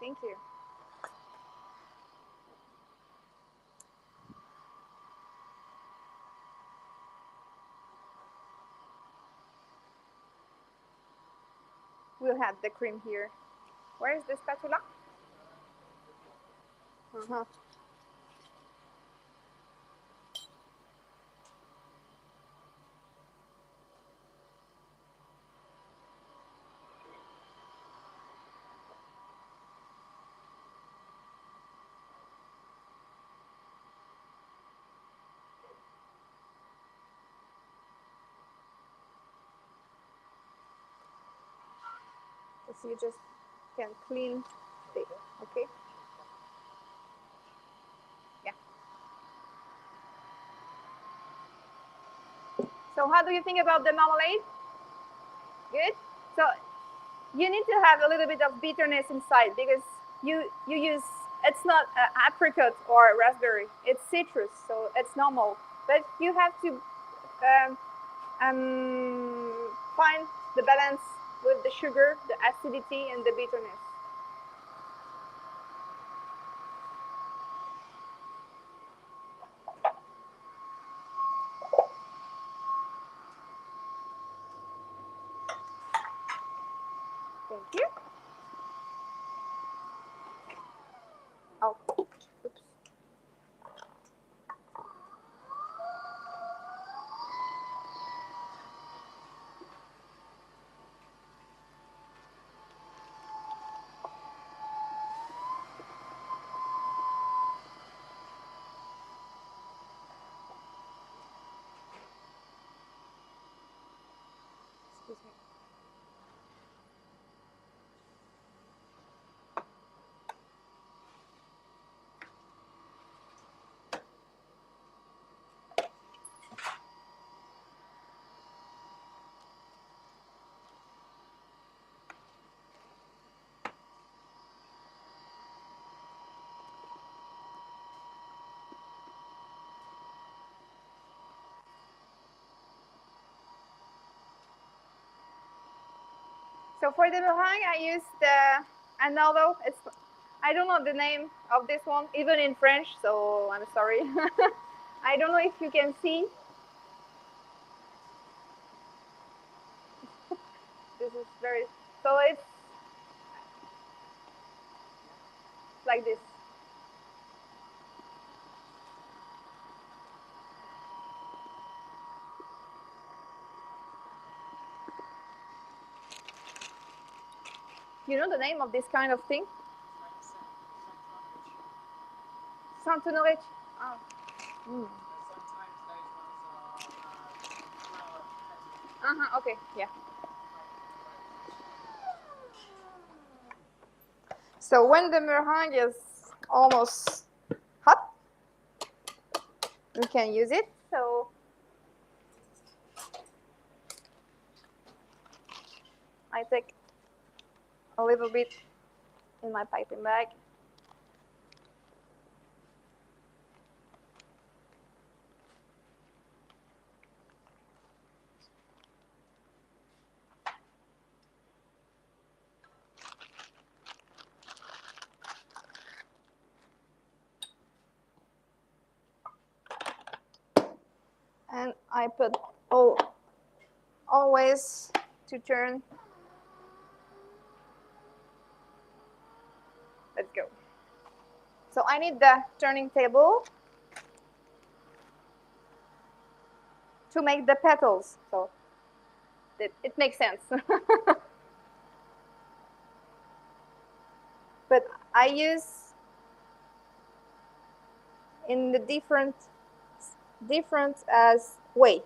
Speaker 2: Thank you. We'll have the cream here. Where is the spatula? Uh-huh. So you just can clean the, okay? Yeah. So how do you think about the marmalade? Good? So you need to have a little bit of bitterness inside, because you use, it's not apricot or raspberry, it's citrus, so it's normal. But you have to find the balance with the sugar, the acidity, and the bitterness. Thank you. Oh, oops. Excuse me. So for the meringue, I used another. I don't know the name of this one, even in French. So I'm sorry. I don't know if you can see. This is very. So it's like this. You know the name of this kind of thing? Santonorich. Oh. Mm. Okay, yeah. So when the meringue is almost hot, we can use it. So I take a little bit in my piping bag. And I put always to turn. Let's go. So I need the turning table to make the petals. So it makes sense. But I use in the different way.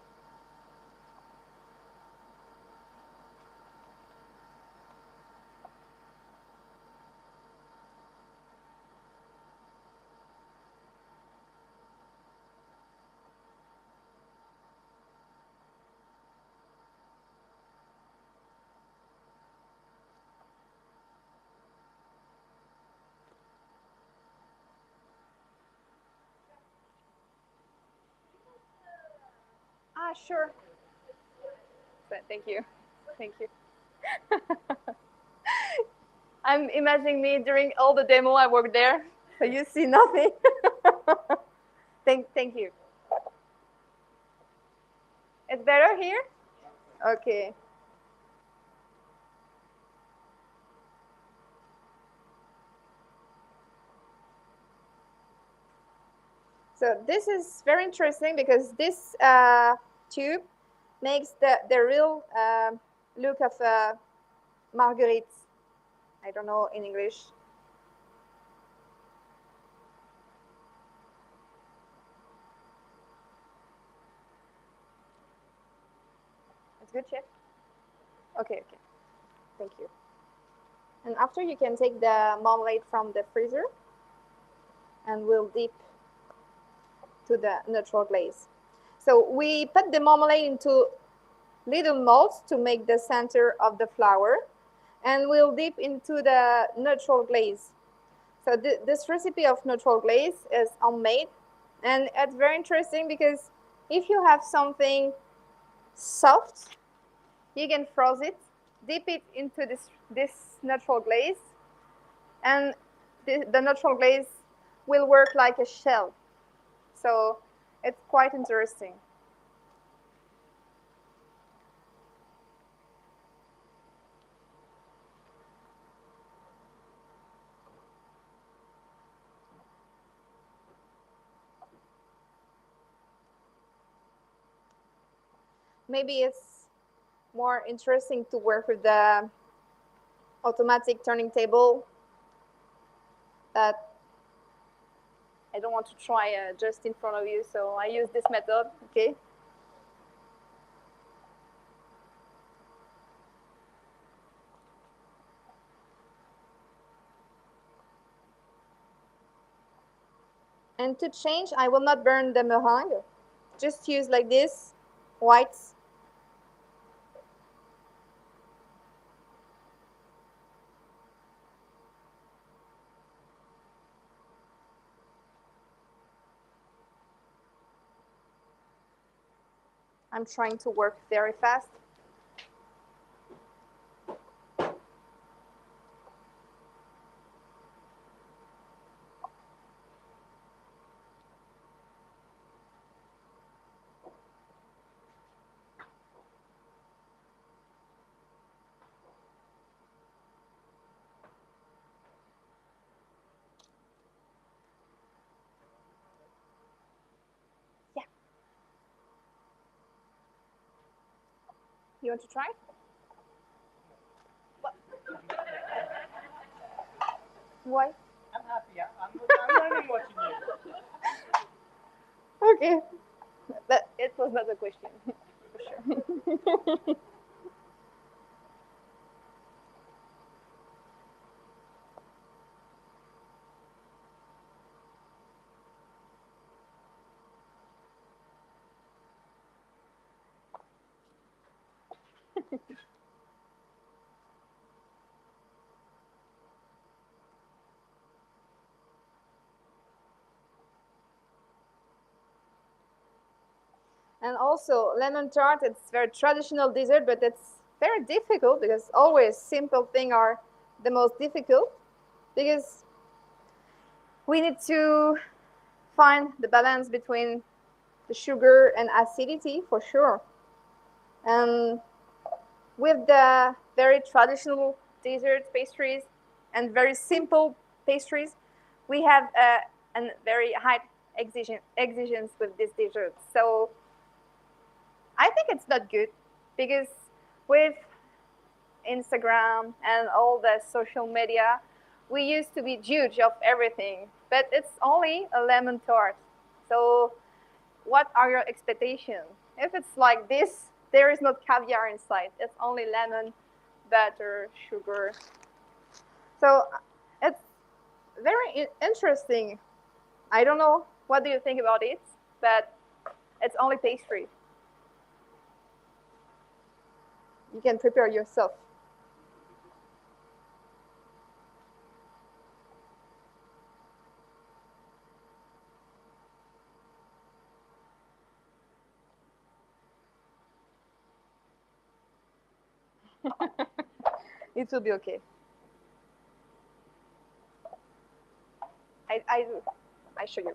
Speaker 2: Ah, sure. Thank you. Thank you. I'm imagining me during all the demo I worked there, so you see nothing. Thank you. It's better here? Okay. So this is very interesting because this tube makes the real look of marguerite. I don't know in English. It's good, Chef? Okay. Thank you. And after you can take the marmalade from the freezer and we'll dip to the natural glaze. So we put the marmalade into little molds to make the center of the flower, and we'll dip into the natural glaze. So this recipe of natural glaze is homemade, and it's very interesting because if you have something soft, you can froze it, dip it into this natural glaze, and the natural glaze will work like a shell. So it's quite interesting. Maybe it's more interesting to work with the automatic turning table that I don't want to try just in front of you, so I use this method, okay? And to change, I will not burn the meringue. Just use like this, whites. I'm trying to work very fast. You want to try? Why?
Speaker 3: I'm happy. I'm learning watching you.
Speaker 2: Okay. That it was not a question, for sure. And also lemon tart, it's very traditional dessert, but it's very difficult because always simple things are the most difficult because we need to find the balance between the sugar and acidity for sure. And with the very traditional dessert pastries and very simple pastries, we have a very high exigence with this dessert. So I think it's not good because with Instagram and all the social media, we used to be judge of everything, but it's only a lemon tart. So what are your expectations? If it's like this, there is not caviar inside. It's only lemon, butter, sugar. So it's very interesting. I don't know what do you think about it, but it's only pastry. You can prepare yourself. It will be okay. I do. I show you.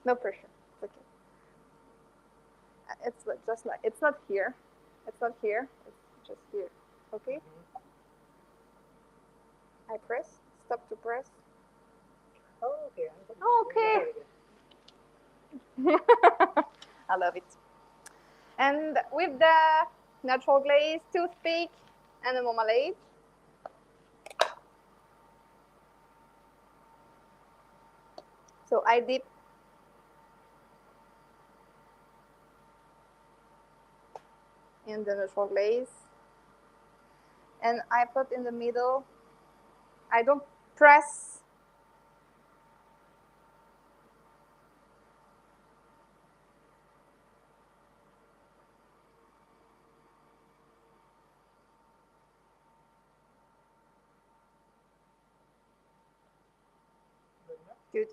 Speaker 2: No pressure. It's okay. It's just like it's not here. It's not here. It's just here. Okay. I press. Stop to press.
Speaker 3: Oh, okay.
Speaker 2: Okay. I love it. And with the natural glaze, toothpick, and the marmalade. So I dip in the natural glaze. And I put in the middle. I don't press. Good.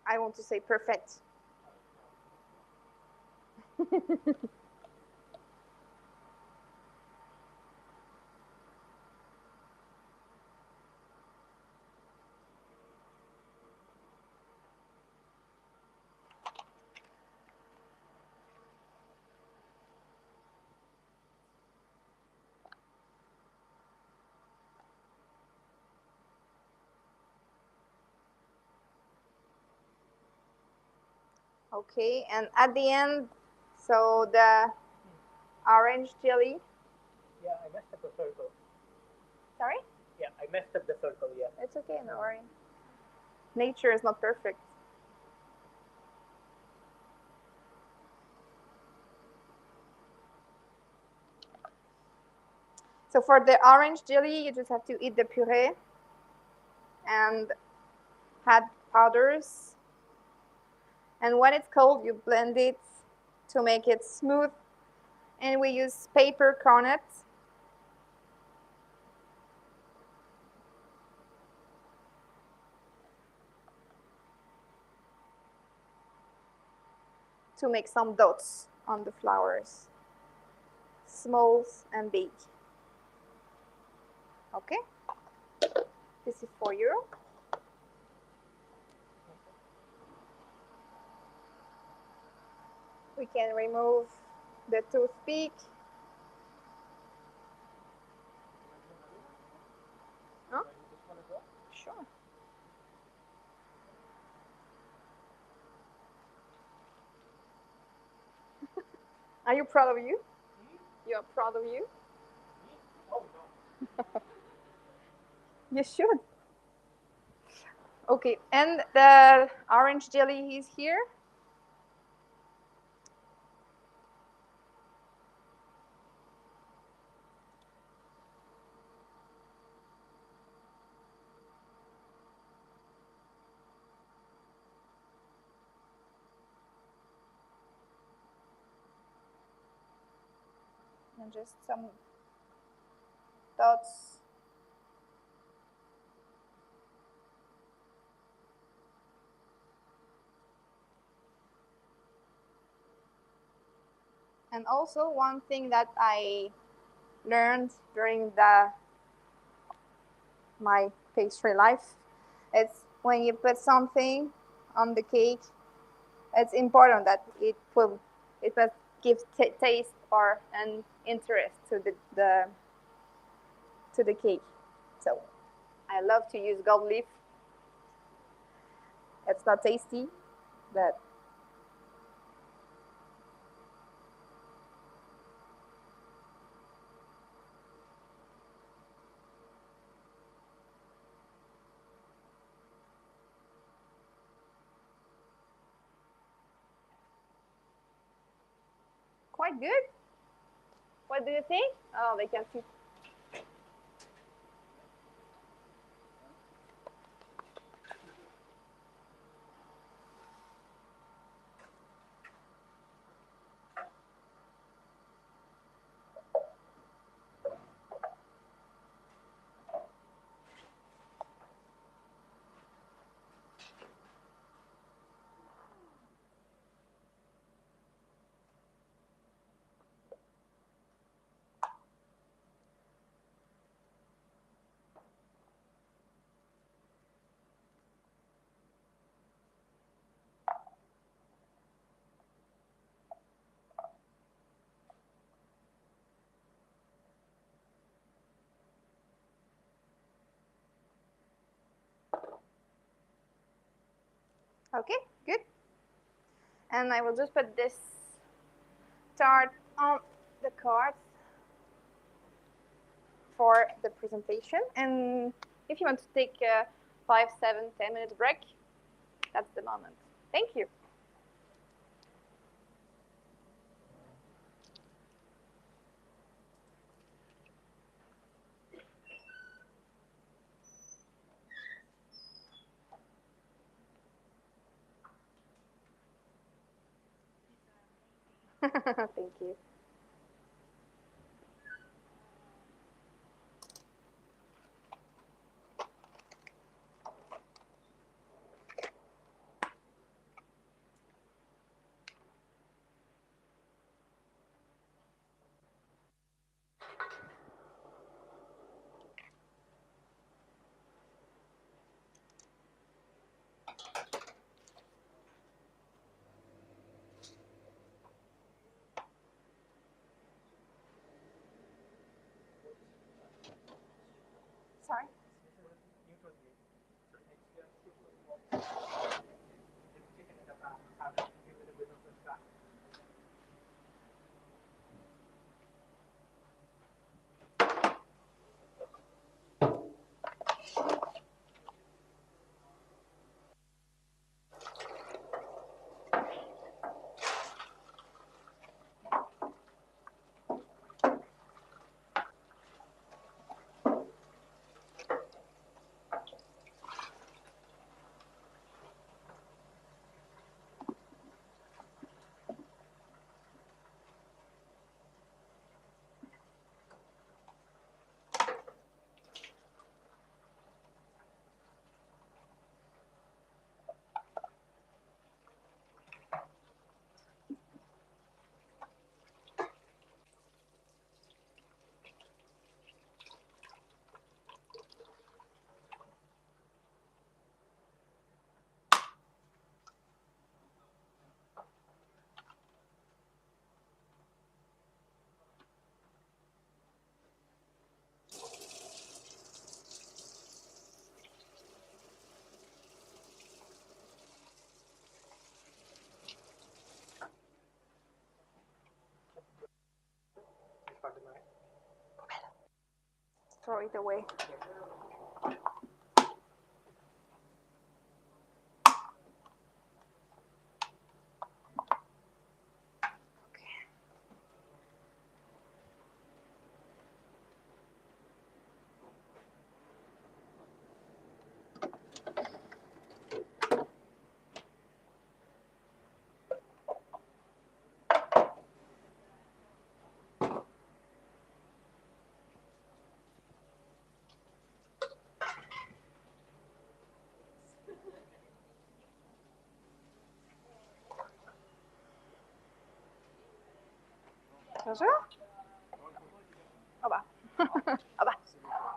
Speaker 2: I want to say perfect. Okay, and at the end, so the orange jelly.
Speaker 3: Yeah, I messed up the circle.
Speaker 2: Sorry?
Speaker 3: Yeah, I messed up the circle. Yeah.
Speaker 2: It's okay, no worry. Nature is not perfect. So for the orange jelly, you just have to eat the puree and add powders. And when it's cold, you blend it to make it smooth. And we use paper cornet. To make some dots on the flowers, small and big. Okay, this is for you. We can remove the toothpick. Huh? Sure. Are you proud of you? You are proud of you?
Speaker 3: Oh no.
Speaker 2: You should. Okay, and the orange jelly is here. And just some dots. And also one thing that I learned during my pastry life, it's when you put something on the cake, it's important that it must give taste or an interest to the cake. So I love to use gold leaf. It's not tasty, but quite good. What do you think? Oh, they can see. Okay, good. And I will just put this tart on the card for the presentation. And if you want to take a 5, 7, 10 minutes break, that's the moment. Thank you. Thank you. Sorry. throw it away. Bonjour. Ah bah. Ah bah.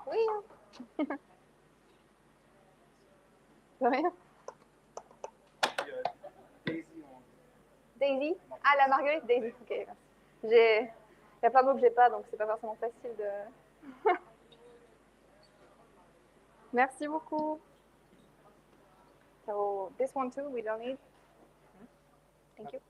Speaker 2: Oui. De rien. Daisy. Ah, la marguerite Daisy. Ok, merci. Il y a plein de mots que j'ai pas, donc c'est pas forcément facile de. Merci beaucoup. So this one too, we don't need. Thank you.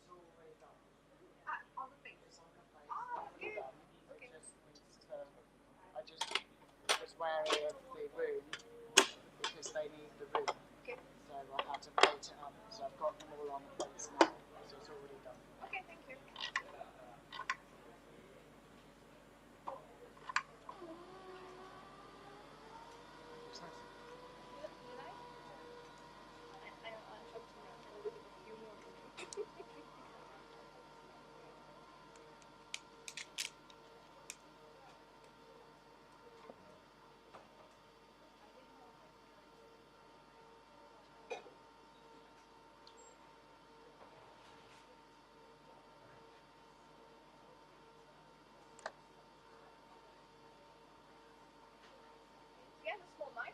Speaker 3: it's already done.
Speaker 2: On the plate.
Speaker 3: It's on the plate.
Speaker 2: Oh,
Speaker 3: Already
Speaker 2: good.
Speaker 3: done.
Speaker 2: Okay.
Speaker 3: It just needs to. I just was wary of the room because they need the room.
Speaker 2: Okay.
Speaker 3: So I had to plate it up. So I've got them all on the plates now. So it's already done.
Speaker 2: Okay, thank you.
Speaker 3: It's nice.
Speaker 2: Yeah, the small knife.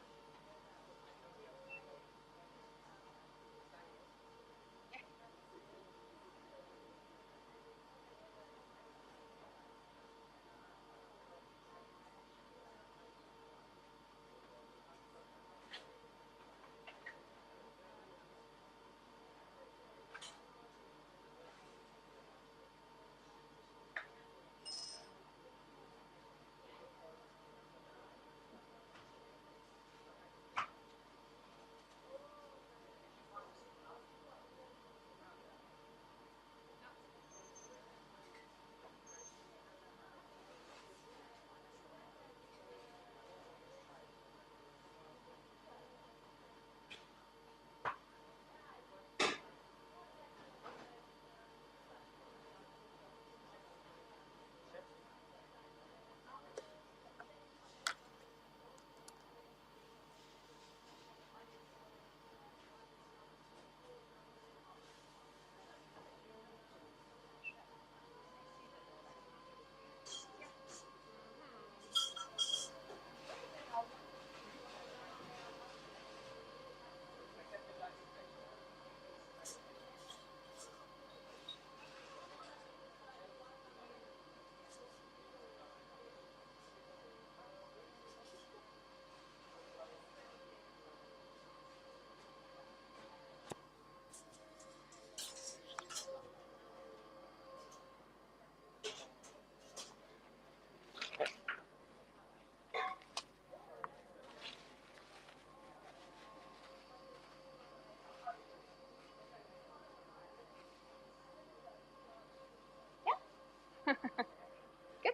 Speaker 2: Good.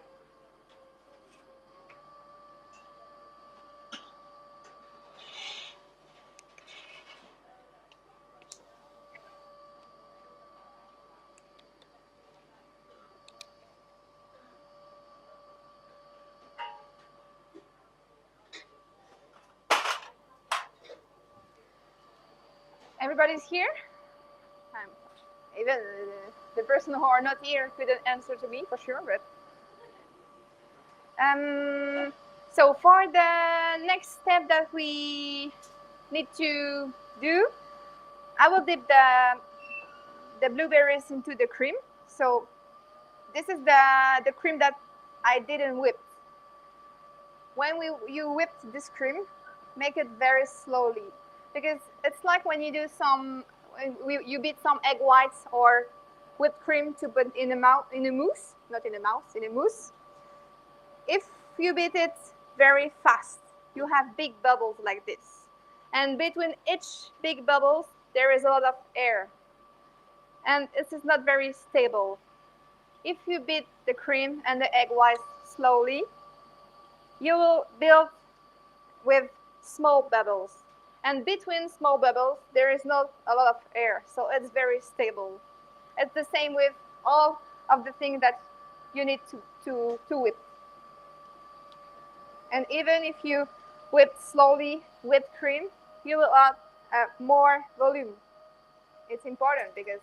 Speaker 2: Everybody's here? Even the person who are not here couldn't answer to me for sure, but so for the next step that we need to do, I will dip the blueberries into the cream. So this is the cream that I didn't whip. When you whipped this cream, make it very slowly, because it's like when you do you beat some egg whites or whipped cream to put in a mousse, not in a mouse, in a mousse. If you beat it very fast, you have big bubbles like this, and between each big bubbles there is a lot of air, and this is not very stable. If you beat the cream and the egg whites slowly, you will build with small bubbles, and between small bubbles there is not a lot of air, so it's very stable. It's the same with all of the things that you need to whip. And even if you whip slowly with cream, you will add more volume. It's important, because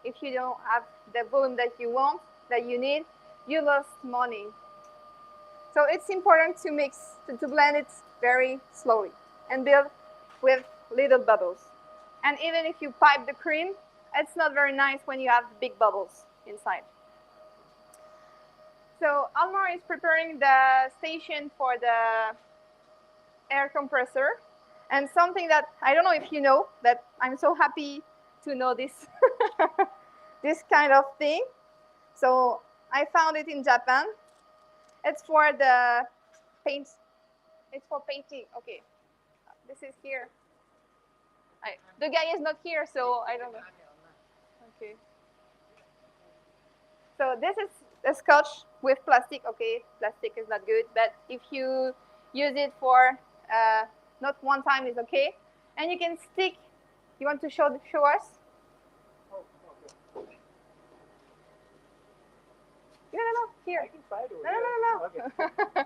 Speaker 2: if you don't have the volume that you want, that you need, you lose money. So it's important to mix, to blend it very slowly and build with little bubbles. And even if you pipe the cream, it's not very nice when you have big bubbles inside. So Almar is preparing the station for the air compressor. And something that I don't know if you know, that I'm so happy to know this. this kind of thing. So I found it in Japan. It's for the paint. It's for painting. Okay, this is here. The guy is not here, so I don't know. Okay. So this is a scotch with plastic. Okay, plastic is not good, but if you use it for not one time is okay. And you can stick. You want to show us? No, here.
Speaker 3: I can try it over
Speaker 2: No.
Speaker 3: Okay.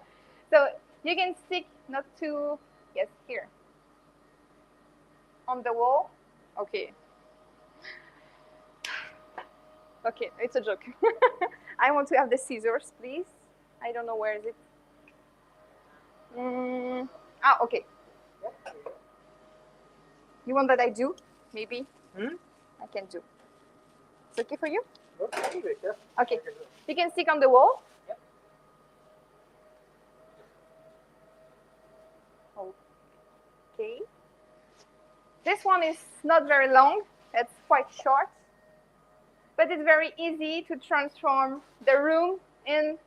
Speaker 2: So you can stick not too, yes, here. On the wall. Okay. Okay, it's a joke. I want to have the scissors, please. I don't know where is it. Okay. You want that I do? Maybe? I can do. It's okay for you? Okay. You can stick on the wall. Okay. This one is not very long. It's quite short. But it's very easy to transform the room in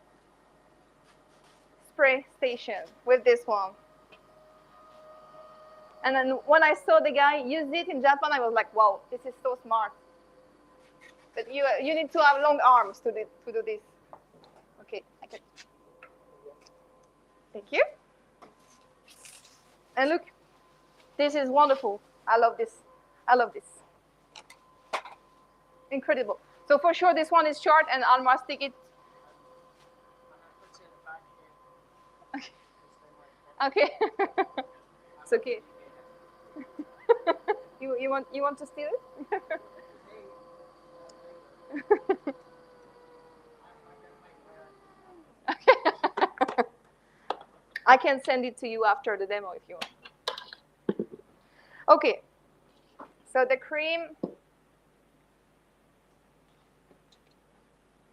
Speaker 2: spray station with this one. And then when I saw the guy use it in Japan, I was like, wow, this is so smart. But you need to have long arms to do this. Okay, I can. Thank you. And look, this is wonderful. I love this. I love this. Incredible. So for sure, this one is short, and I'll must stick it. Okay. It's okay. You want to steal it? I can send it to you after the demo if you want. Okay. So the cream.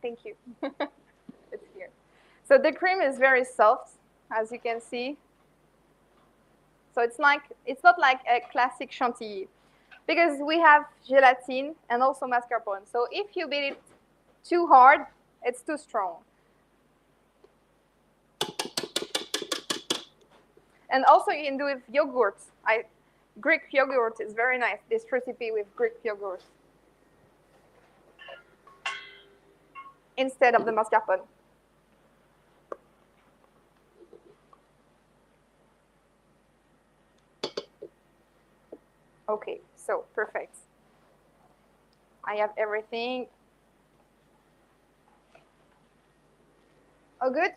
Speaker 2: Thank you. It's here. So the cream is very soft, as you can see. So it's not like a classic chantilly, because we have gelatin and also mascarpone. So if you beat it too hard, it's too strong. And also you can do it with yogurt. Greek yogurt is very nice, this recipe with Greek yogurt instead of the mascarpone. Okay, so perfect. I have everything. Oh, good.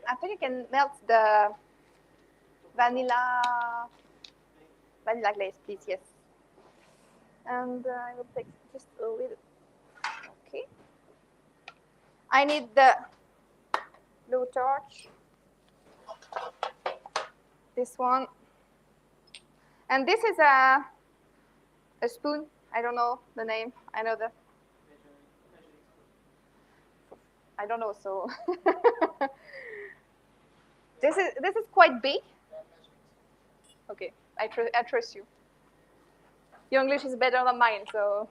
Speaker 2: I think you can melt the vanilla glaze, please. Yes. And I will take just a little. Okay. I need the blue torch. This one. And this is a spoon. I don't know the name. I know the. I don't know. So this is quite big. Okay, I trust you. Your English is better than mine, so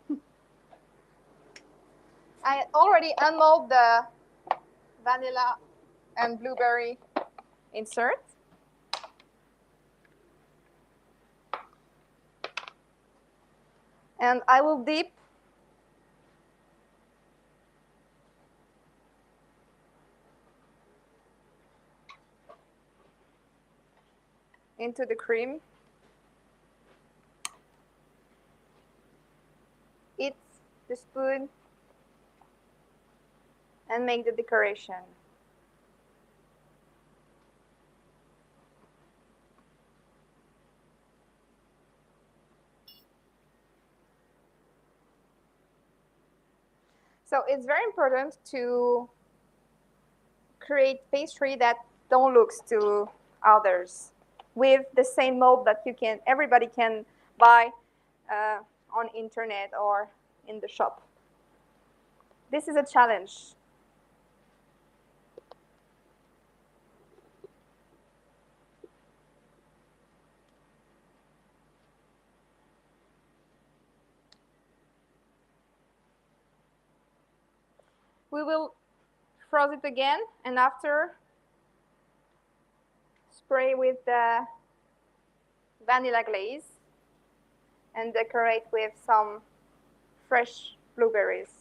Speaker 2: I already unmolded the vanilla and blueberry insert. And I will dip into the cream. It's the spoon and make the decoration. So it's very important to create pastry that don't look to others with the same mold that everybody can buy on internet or in the shop. This is a challenge. We will froze it again, and after spray with the vanilla glaze and decorate with some fresh blueberries.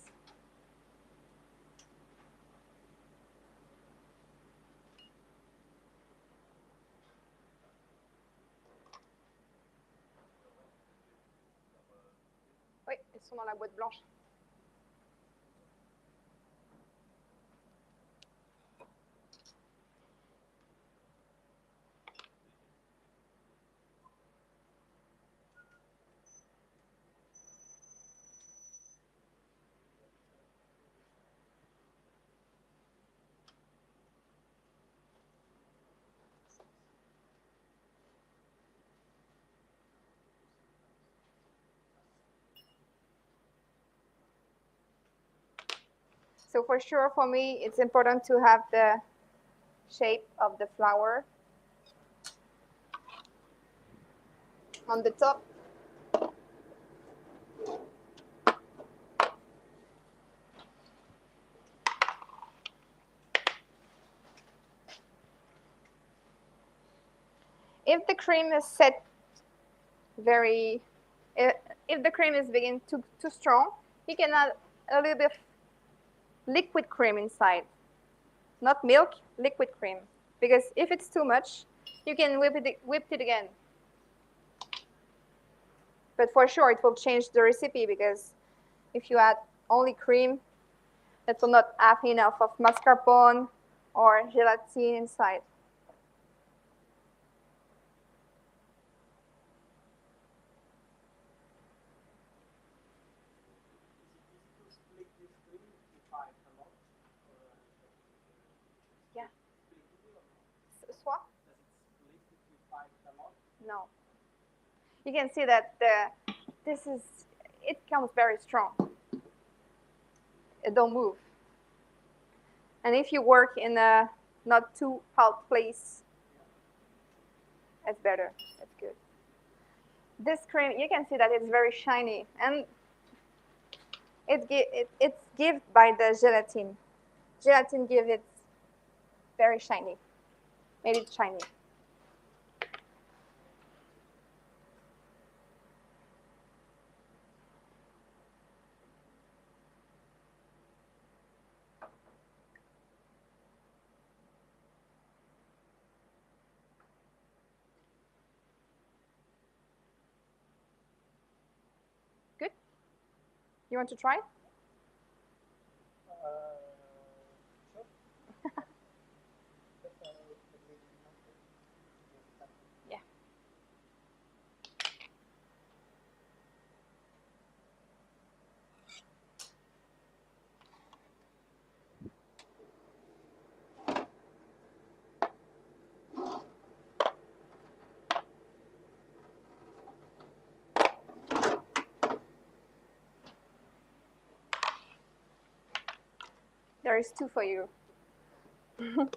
Speaker 2: Oui, ils sont dans la boîte blanche. So for sure, for me, it's important to have the shape of the flower on the top. If the cream is set if the cream is begin too strong, you can add a little bit of liquid cream inside. Not milk, liquid cream. Because if it's too much, you can whip it again. But for sure, it will change the recipe because if you add only cream, it will not have enough of mascarpone or gelatin inside. Yeah. Soit? No. You can see that it comes very strong. It don't move. And if you work in a not too hot place, it's better. It's good. This cream, you can see that it's very shiny, and it's given by the gelatin. Gelatin gives it very shiny, made it shiny. Good? You want to try? Yeah. There is 2 for you. Can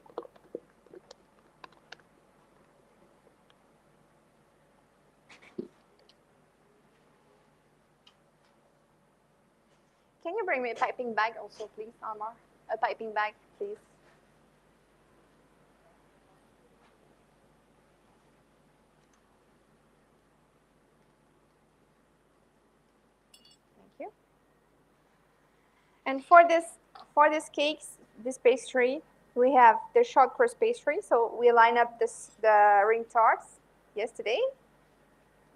Speaker 2: you bring me a piping bag also, please, Almar? A piping bag, please. Thank you. And for this cakes, this pastry, we have the short crust pastry. So we line up the ring tarts yesterday.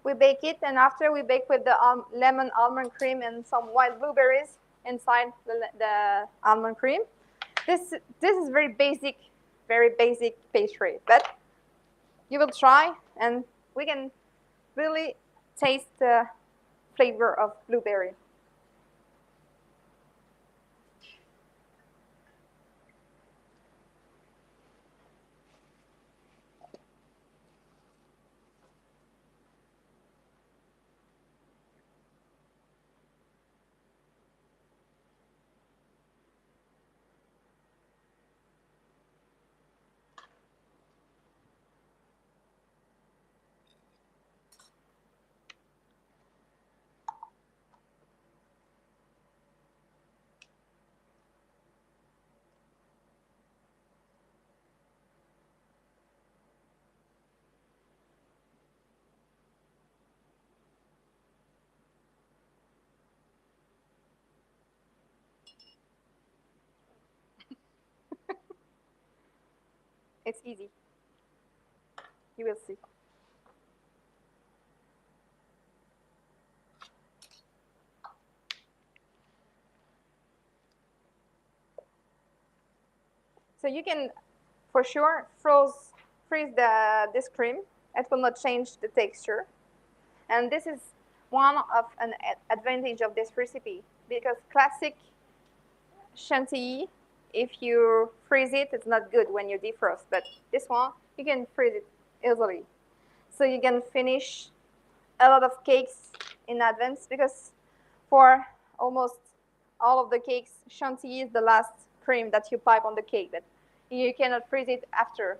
Speaker 2: We bake it, and after we bake with the lemon almond cream and some wild blueberries inside the almond cream. This is very basic pastry, but you will try, and we can really taste the flavor of blueberry. It's easy. You will see. So you can, for sure, freeze this cream. It will not change the texture. And this is one of an advantage of this recipe, because classic chantilly, if you freeze it, it's not good when you defrost. But this one, you can freeze it easily. So you can finish a lot of cakes in advance, because for almost all of the cakes, chantilly is the last cream that you pipe on the cake, but you cannot freeze it after.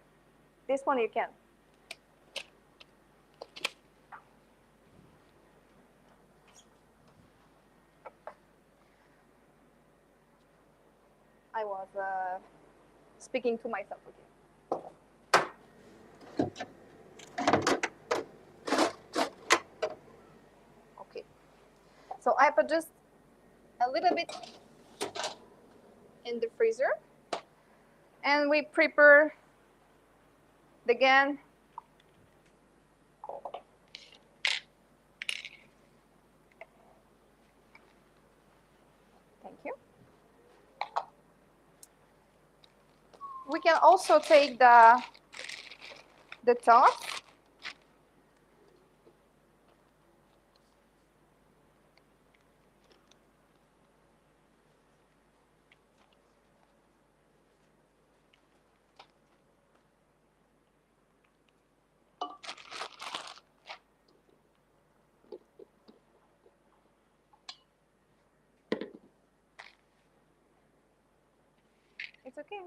Speaker 2: This one you can. I was speaking to myself. Okay. So I put just a little bit in the freezer, and we prepare again. Thank you. We can also take the top. It's okay.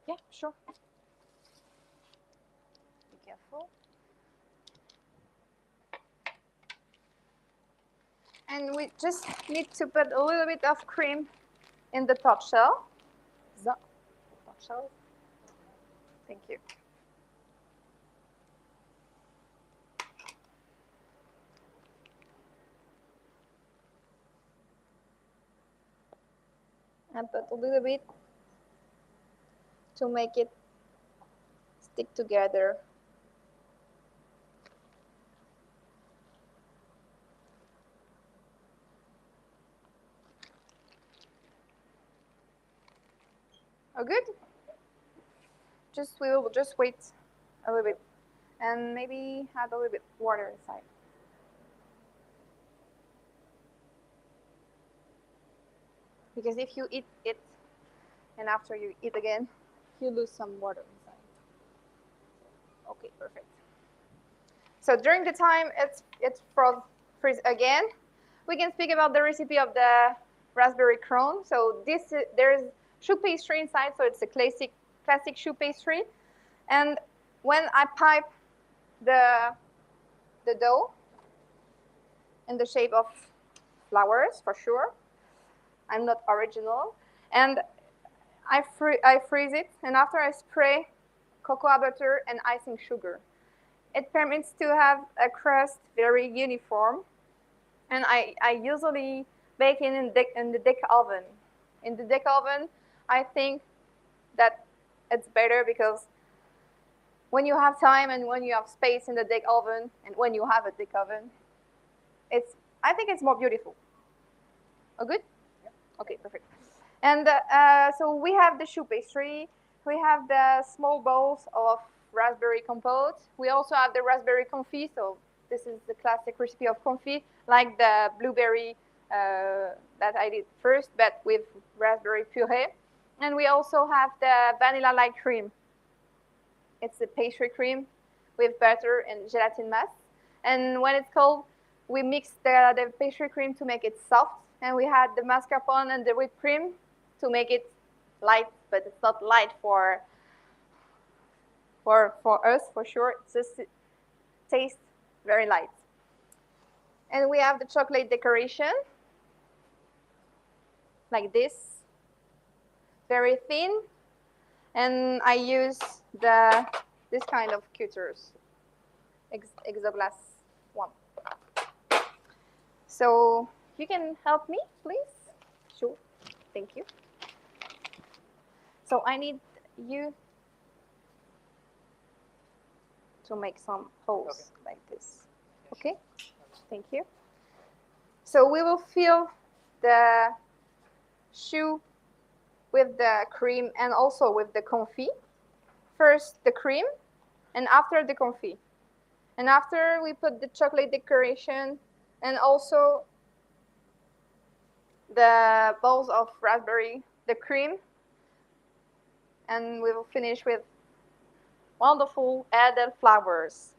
Speaker 2: Yeah, sure. Be careful. And we just need to put a little bit of cream in the top shell. The top shell. Thank you. And put a little bit to make it stick together. Oh, good. We will just wait a little bit, and maybe add a little bit water inside. Because if you eat it, and after you eat again, you lose some water inside. Okay, perfect. So during the time it's freeze again, we can speak about the recipe of the raspberry crown. So there's choux pastry inside, so it's a classic choux pastry. And when I pipe the dough in the shape of flowers, for sure, I'm not original, and I freeze it, and after I spray cocoa butter and icing sugar. It permits to have a crust very uniform, and I usually bake it in the deck oven. In the deck oven, I think that it's better, because when you have time and when you have space in the deck oven, and when you have a deck oven, I think it's more beautiful. Oh, good? Yep. Okay, perfect. And so we have the choux pastry. We have the small bowls of raspberry compote. We also have the raspberry confit. So this is the classic recipe of confit, like the blueberry that I did first, but with raspberry puree. And we also have the vanilla light cream. It's a pastry cream with butter and gelatin mass. And when it's cold, we mix the pastry cream to make it soft. And we had the mascarpone and the whipped cream to make it light, but it's not light for us, for sure. It just tastes very light. And we have the chocolate decoration, like this, very thin. And I use this kind of cutters, Exoglass one. So you can help me, please? Sure, thank you. So I need you to make some holes like this. Okay, thank you. So we will fill the choux with the cream and also with the confit. First the cream and after the confit. And after we put the chocolate decoration and also the balls of raspberry, the cream, and we will finish with wonderful added flowers,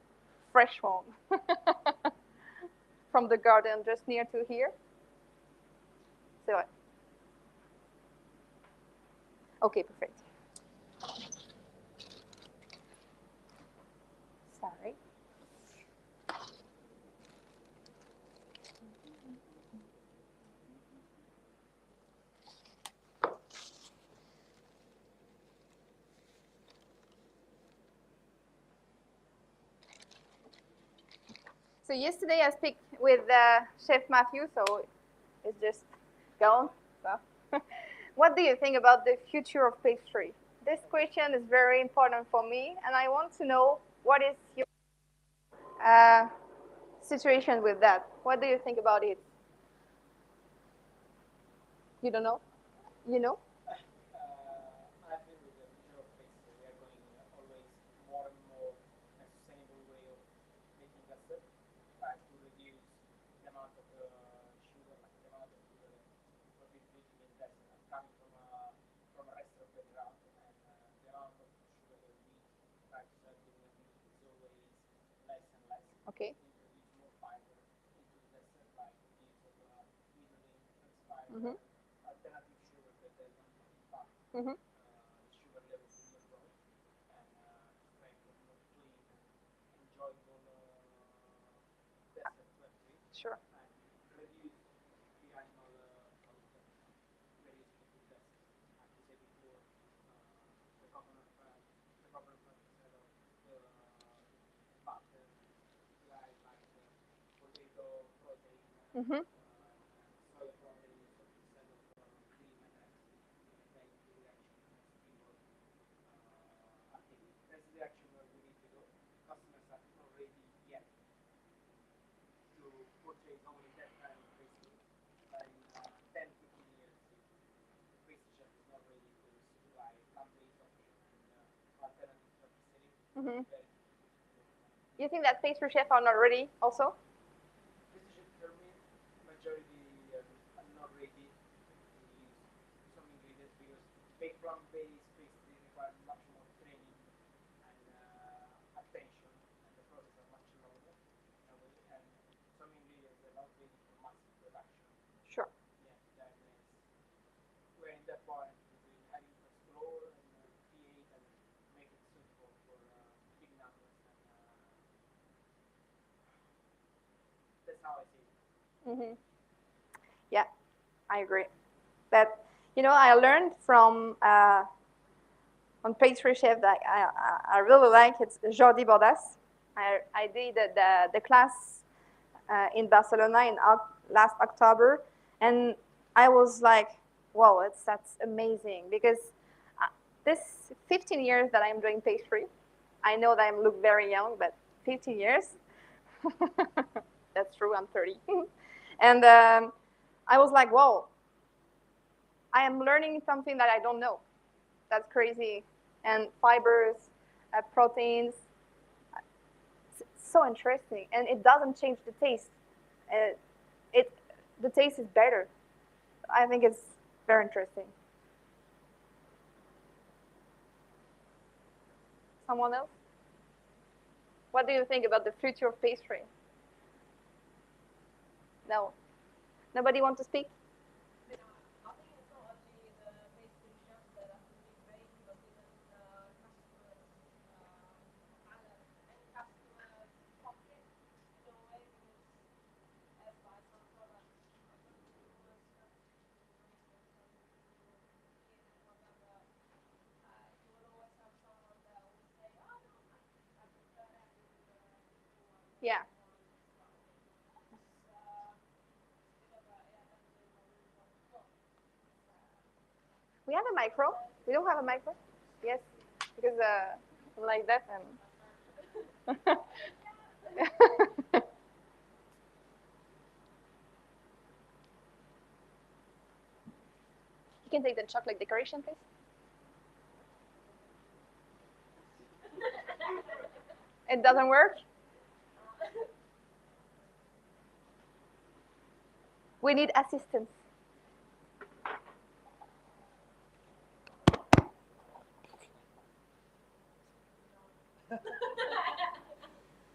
Speaker 2: fresh one, from the garden just near to here. So, okay, perfect. Sorry. So yesterday I speak with Chef Matthew, so it's just gone. So. What do you think about the future of pastry? This question is very important for me, and I want to know what is your situation with that. What do you think about it? You don't know? You know?
Speaker 4: I think with the future of pastry, we are going always more and more a sustainable way of making custard, try to reduce the amount of sugar, like the amount of sugar that what we put in dessert coming from a restaurant background, and the amount of sugar that we try to serve in the meat is always less and less.
Speaker 2: Okay.
Speaker 4: Introduce more fiber into the dessert, like the use of middling, transpired,
Speaker 2: Mhm.
Speaker 4: alternative sugar that doesn't impact
Speaker 2: Mhm.
Speaker 4: sugar levels in your body, and to make a more clean and enjoyable dessert to have to eat,
Speaker 2: Sure.
Speaker 4: and reduce the animal content very easily to dessert. Like we said before, the coconut fat instead of the butter, guys like potato protein,
Speaker 2: Mhm.
Speaker 4: soy protein instead of cream and eggs, and then the reaction stimulate activity. That's the direction where we need to go. Customers are not ready yet to purchase only that kind of pastry. But in 10, 15 years, the pastry chef is not ready to supply plant-based option and alternatives to pastry.
Speaker 2: Mhm.
Speaker 4: Very
Speaker 2: You think that pastry chefs are not ready also?
Speaker 4: pastry chef for me, majority are not ready to use some ingredients because make plant-based pastry require much more training and attention, and the process are much longer in a way, and some ingredients are not ready for massive production.
Speaker 2: Sure.
Speaker 4: Yeah, then we're in that point between having to explore and create and make it suitable for big numbers, and that's how I see it.
Speaker 2: Mhm. Yeah, I agree. But I learned from on pastry chef that I really like. It's Jordi Bordas. I did the class in Barcelona in last October, and I was like, wow, that's amazing because this 15 years that I'm doing pastry, I know that I look very young, but 15 years, that's true, I'm 30. And I was like, whoa, I am learning something that I don't know. That's crazy. And fibers, proteins, it's so interesting. And it doesn't change the taste. Uh, the taste is better. I think it's very interesting. Someone else? What do you think about the future of pastry? No. Nobody want to speak? Yeah. We have a micro. We don't have a micro. Yes, because like that and You can take the chocolate decoration, please. It doesn't work? We need assistance.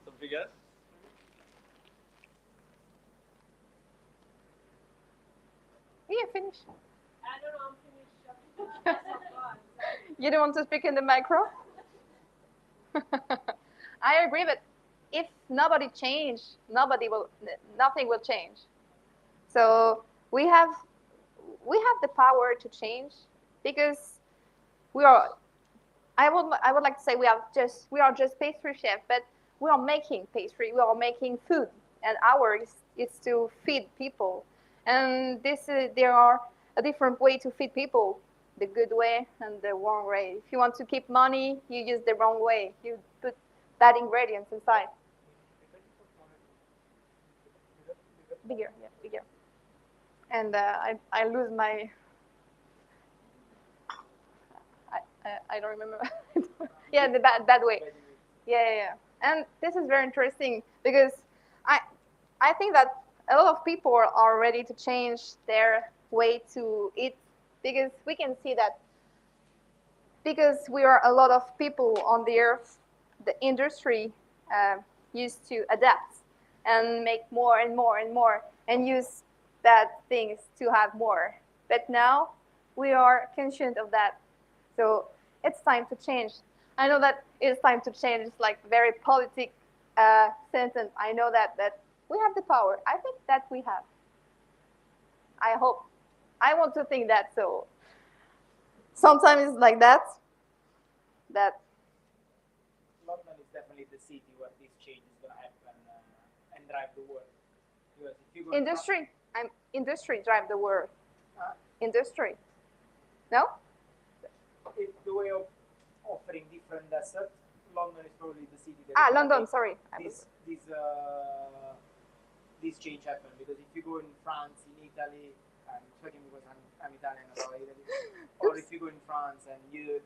Speaker 1: Something else?
Speaker 2: Yeah, finish.
Speaker 5: I don't know, I'm finished.
Speaker 2: You don't want to speak in the micro? I agree, but if nobody change, nothing will change. So we have the power to change because we are. I would like to say we are just pastry chef, but we are making pastry. We are making food, and ours is to feed people. And there are a different way to feed people, the good way and the wrong way. If you want to keep money, you use the wrong way. You put bad ingredients inside. Bigger, yeah, bigger. And I lose my. I don't remember. Yeah, the bad way. Yeah. And this is very interesting because I think that a lot of people are ready to change their way to eat because we can see that because we are a lot of people on the earth, the industry used to adapt and make more and more and more and use bad things to have more. But now we are conscious of that. So it's time to change. I know that it's time to change. It's like very politic sentence. I know that we have the power. I think that we have. I hope. I want to think that. So sometimes it's like that.
Speaker 4: London is definitely the city where this change is going to happen and drive the world. Because if you go
Speaker 2: Industry. Industry drive the world. Industry. No?
Speaker 4: It's the way of offering different desserts. London is probably the city that
Speaker 2: London. Sorry.
Speaker 4: This change happened because if you go in France, in Italy, I'm talking because I'm Italian about Italy, or if you go in France and you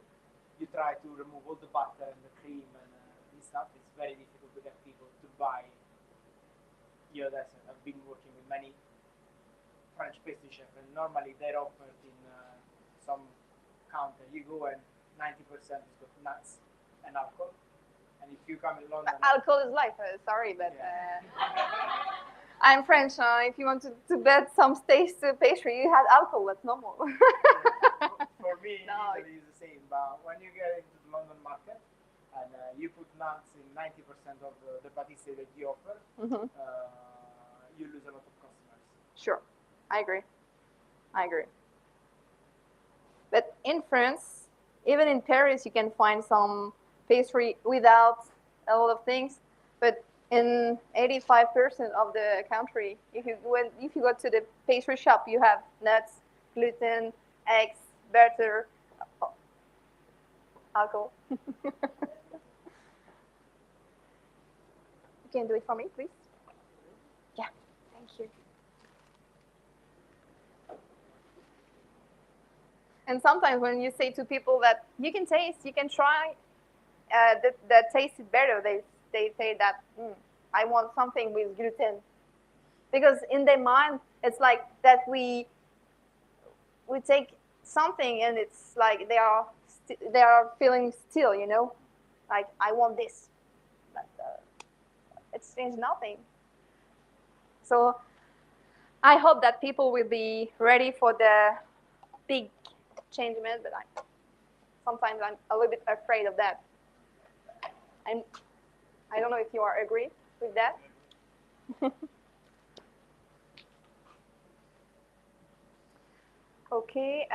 Speaker 4: try to remove all the butter and the cream and this stuff, it's very difficult to get people to buy your dessert. I've been working with many French pastry chefs, and normally they're offered in some counter. You go and 90% is got nuts and alcohol. And if you come in London,
Speaker 2: alcohol is life. Sorry, but I'm French. If you want to bet some taste to pastry, you had alcohol. That's normal.
Speaker 4: For me, Italy is the same. But when you get into the London market and you put nuts in 90% of the pâtisserie that you offer, you lose a lot of customers.
Speaker 2: Sure, I agree. But in France, even in Paris, you can find some pastry without a lot of things. But in 85% of the country, if you go to the pastry shop, you have nuts, gluten, eggs, butter, alcohol. You can do it for me, please. Yeah, thank you. And sometimes when you say to people that you can taste, you can try, that taste is better, they say that I want something with gluten, because in their mind it's like that we take something and it's like they are feeling still, like I want this, but it's changed nothing. So I hope that people will be ready for the big changement, but sometimes I'm a little bit afraid of that. I don't know if you are agree with that. Okay.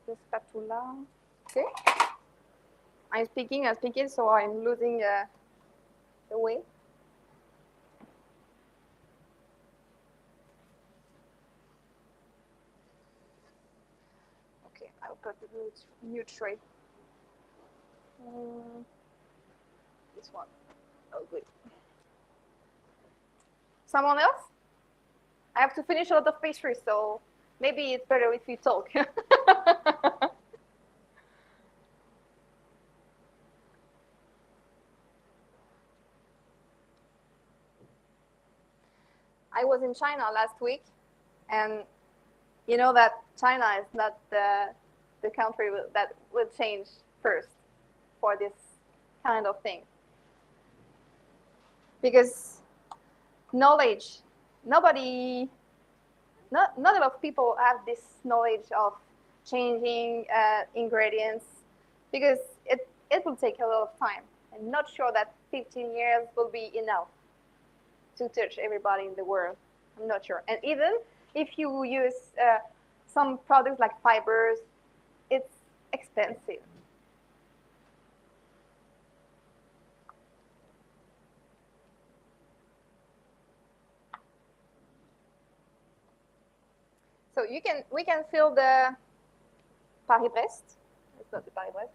Speaker 2: The spatula. Okay. I'm speaking, so I'm losing the way. Okay, I'll put the new tray. This one. Oh, good. Someone else? I have to finish a lot of pastry, so maybe it's better if you talk. I was in China last week, and you know that China is not the country that will change first for this kind of thing. Because knowledge, not a lot of people have this knowledge of changing ingredients, because it will take a lot of time. I'm not sure that 15 years will be enough to touch everybody in the world. I'm not sure. And even if you use some products like fibers, it's expensive. So we can fill the Paris-Brest. It's not the Paris-Brest.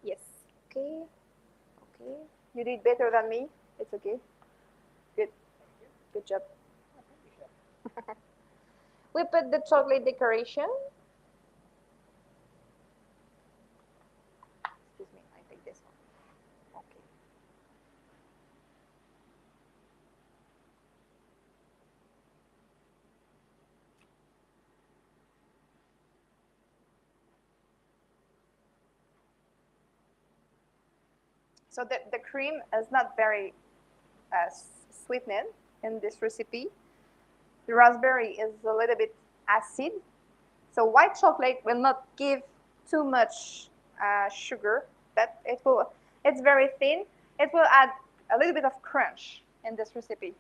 Speaker 2: Yes. Okay. Okay. You did better than me. It's okay. Good. Good job. We put the chocolate decoration. Excuse me, I take this one. Okay. So the cream is not very sweetened in this recipe. The raspberry is a little bit acid. So white chocolate will not give too much sugar, but it's very thin. It will add a little bit of crunch in this recipe.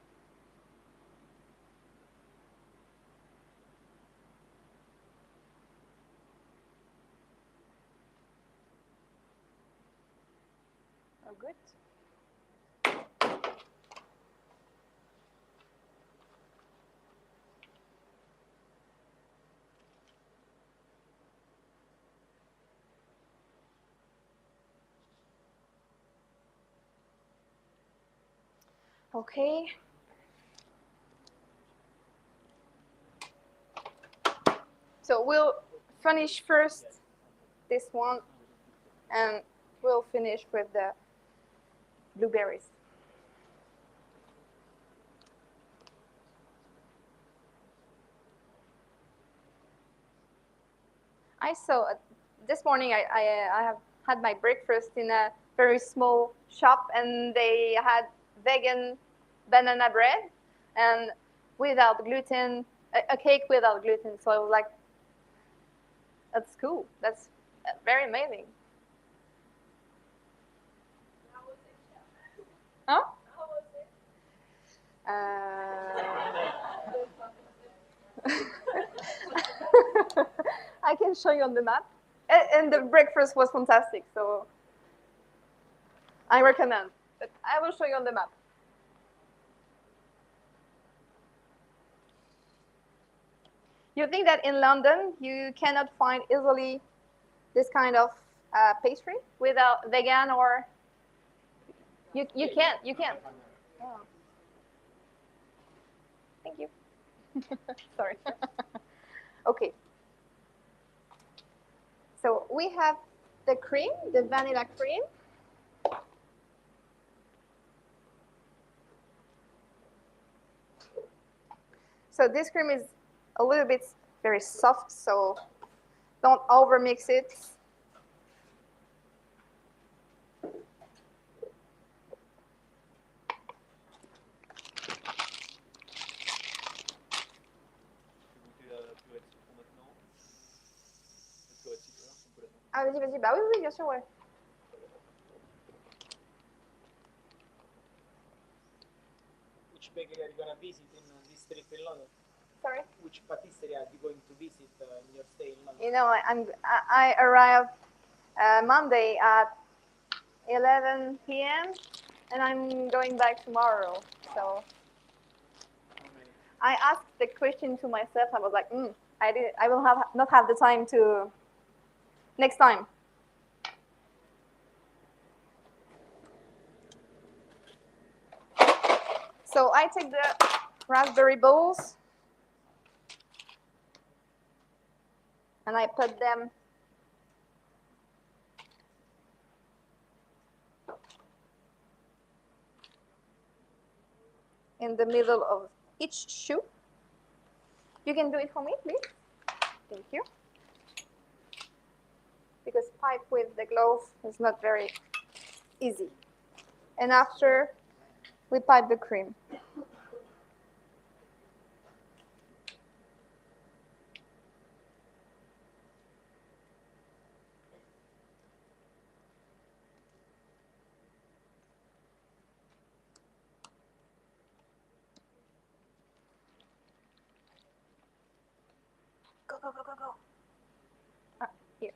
Speaker 2: Oh, good. Okay. So we'll finish first this one, and we'll finish with the blueberries. I saw this morning. I have had my breakfast in a very small shop, and they had vegan banana bread and without gluten, a cake without gluten. So I was like, that's cool. That's very amazing.
Speaker 5: How was it, Chef?
Speaker 2: Huh?
Speaker 5: How was it?
Speaker 2: I can show you on the map. And the breakfast was fantastic, so I recommend. But I will show you on the map. You think that in London you cannot find easily this kind of pastry without vegan or you can't. Oh. Thank you. Sorry. Okay. So we have the cream, the vanilla cream. So this cream is a little bit very soft, so don't over mix it. Ah, vas-y, vas-y. Bah oui, oui, bien sûr, ouais.
Speaker 4: Which bakery are you gonna visit in this trip in London?
Speaker 2: Sorry.
Speaker 4: Which patisserie are you going to visit in your stay in London?
Speaker 2: You know, I arrived Monday at 11 p.m. and I'm going back tomorrow. So I asked the question to myself. I was like, I will not have the time to next time. So I take the raspberry balls and I put them in the middle of each shoe. You can do it for me, please. Thank you. Because pipe with the glove is not very easy. And after, we pipe the cream. Go, go, go, go, go. Here.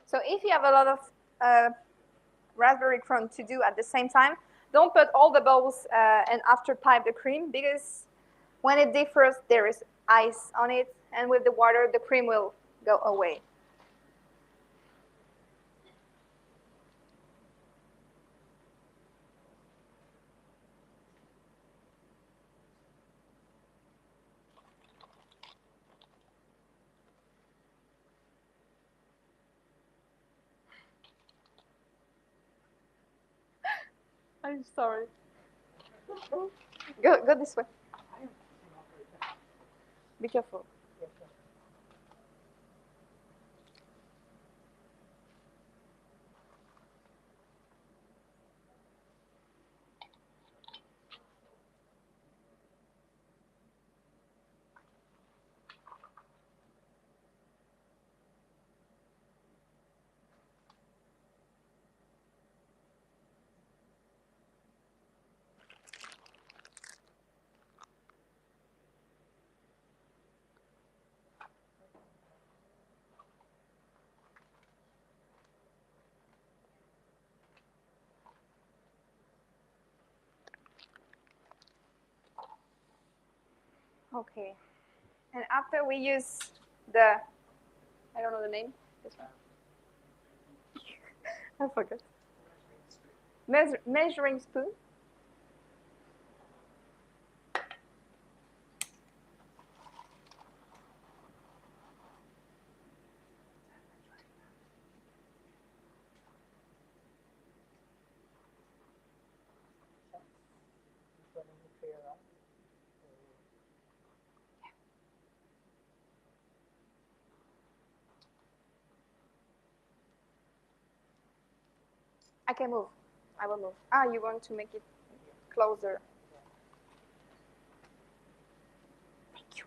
Speaker 2: So if you have a lot of raspberry crumb to do at the same time, don't put all the balls and after pipe the cream, because when it defrosts, there is ice on it, and with the water, the cream will go away. I'm sorry. Go this way. Be careful. Okay. And after we use the, I don't know the name. This one. I forgot. Measuring spoon. I can move. I will move. Ah, you want to make it closer. Thank you.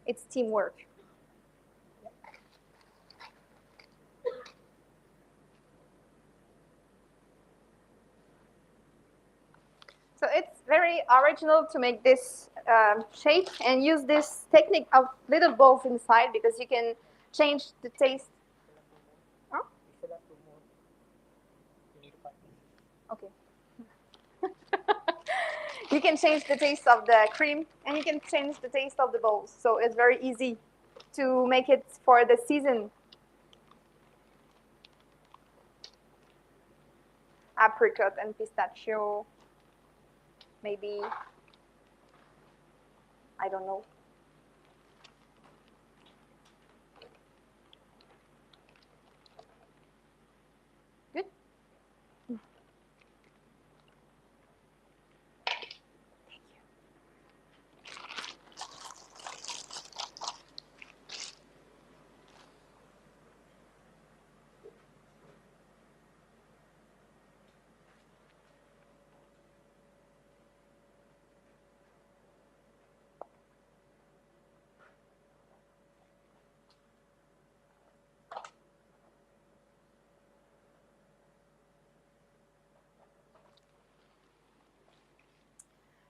Speaker 2: It's teamwork. So it's very original to make this shape and use this technique of little balls inside, because you can change the taste. Huh? Okay. You can change the taste of the cream and you can change the taste of the balls. So it's very easy to make it for the season. Apricot and pistachio. Maybe, I don't know.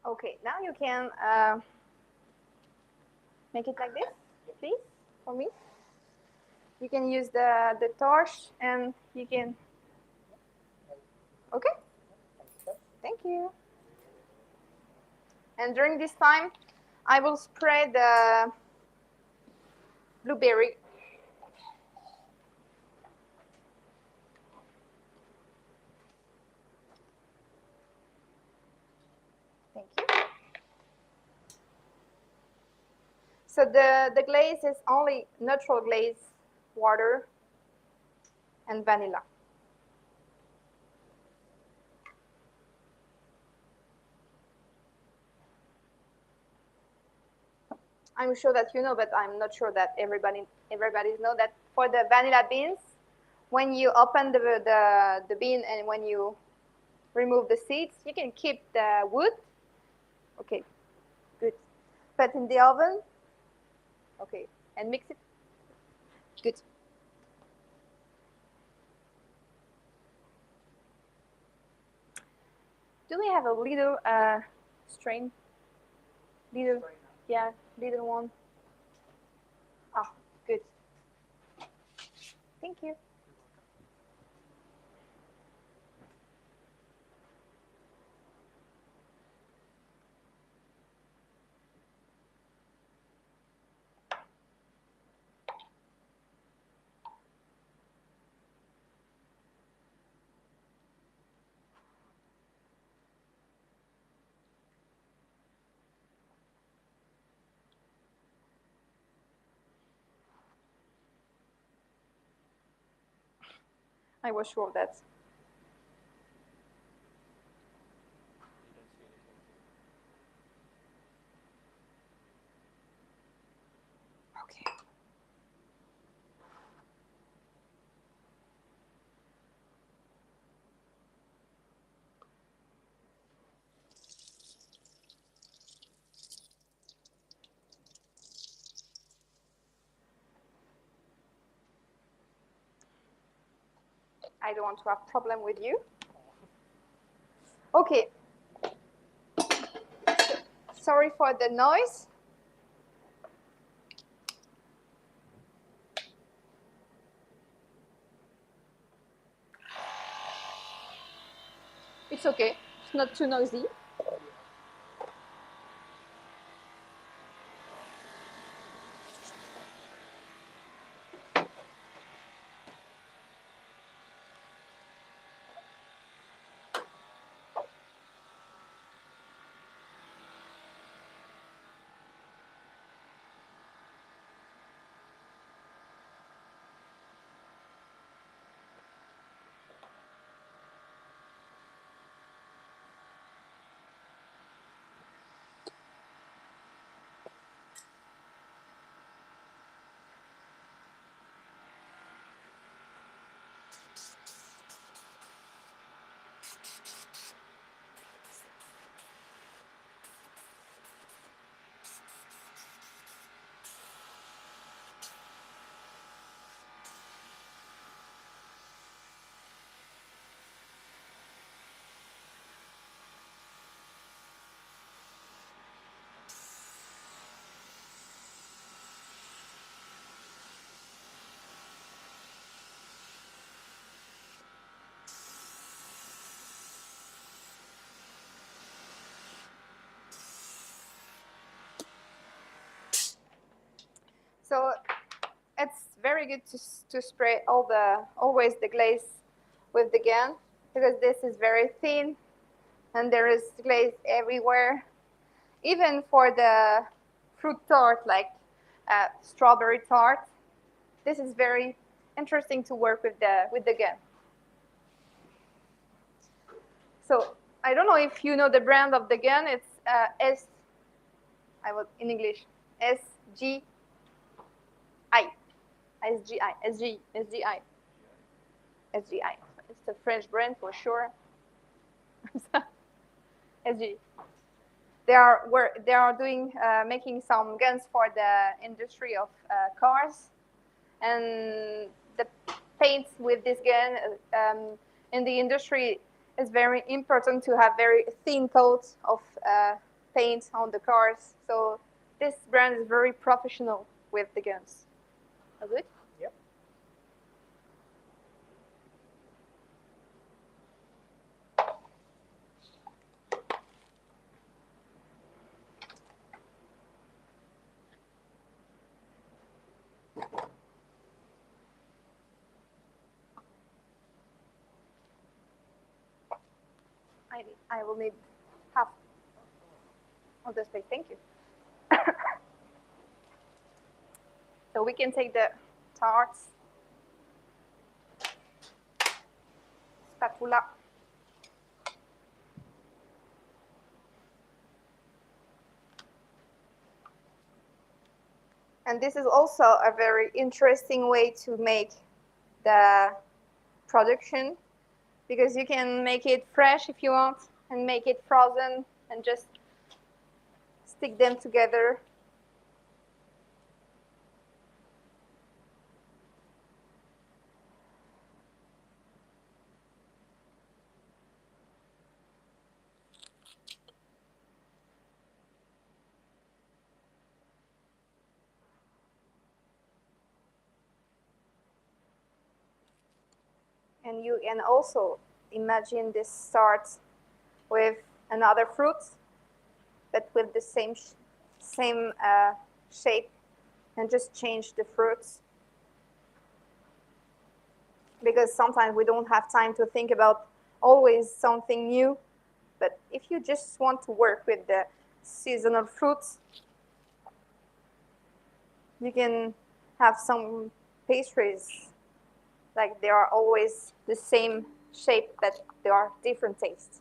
Speaker 2: Okay, now you can make it like this, please, for me. You can use the torch and you can, okay? Thank you. And during this time, I will spray the blueberry. Thank you. So the glaze is only neutral glaze, water, and vanilla. I'm sure that you know, but I'm not sure that everybody know that for the vanilla beans, when you open the bean and when you remove the seeds, you can keep the wood. Okay, good. Put in the oven. Okay, and mix it. Good. Do we have a little strain? Little, yeah, little one. Ah, good. Thank you. I was sure of that. Okay. I don't want to have problem with you. Okay. Sorry for the noise. It's okay. It's not too noisy. So it's very good to spray always the glaze with the gun because this is very thin and there is glaze everywhere. Even for the fruit tart like strawberry tart, this is very interesting to work with the gun. So I don't know if you know the brand of the gun. It's in English, SGI. SGI. It's a French brand for sure. SG. They are doing making some guns for the industry of cars, and the paint with this gun in the industry is very important to have very thin coats of paint on the cars. So this brand is very professional with the guns. All good?
Speaker 3: Yep.
Speaker 2: I will need half of the space. Thank you. So we can take the tarts. Spatula. And this is also a very interesting way to make the production, because you can make it fresh if you want and make it frozen and just stick them together. And you can also imagine this starts with another fruit, but with the same shape, and just change the fruits. Because sometimes we don't have time to think about always something new. But if you just want to work with the seasonal fruits, you can have some pastries like they are always the same shape, but there are different tastes.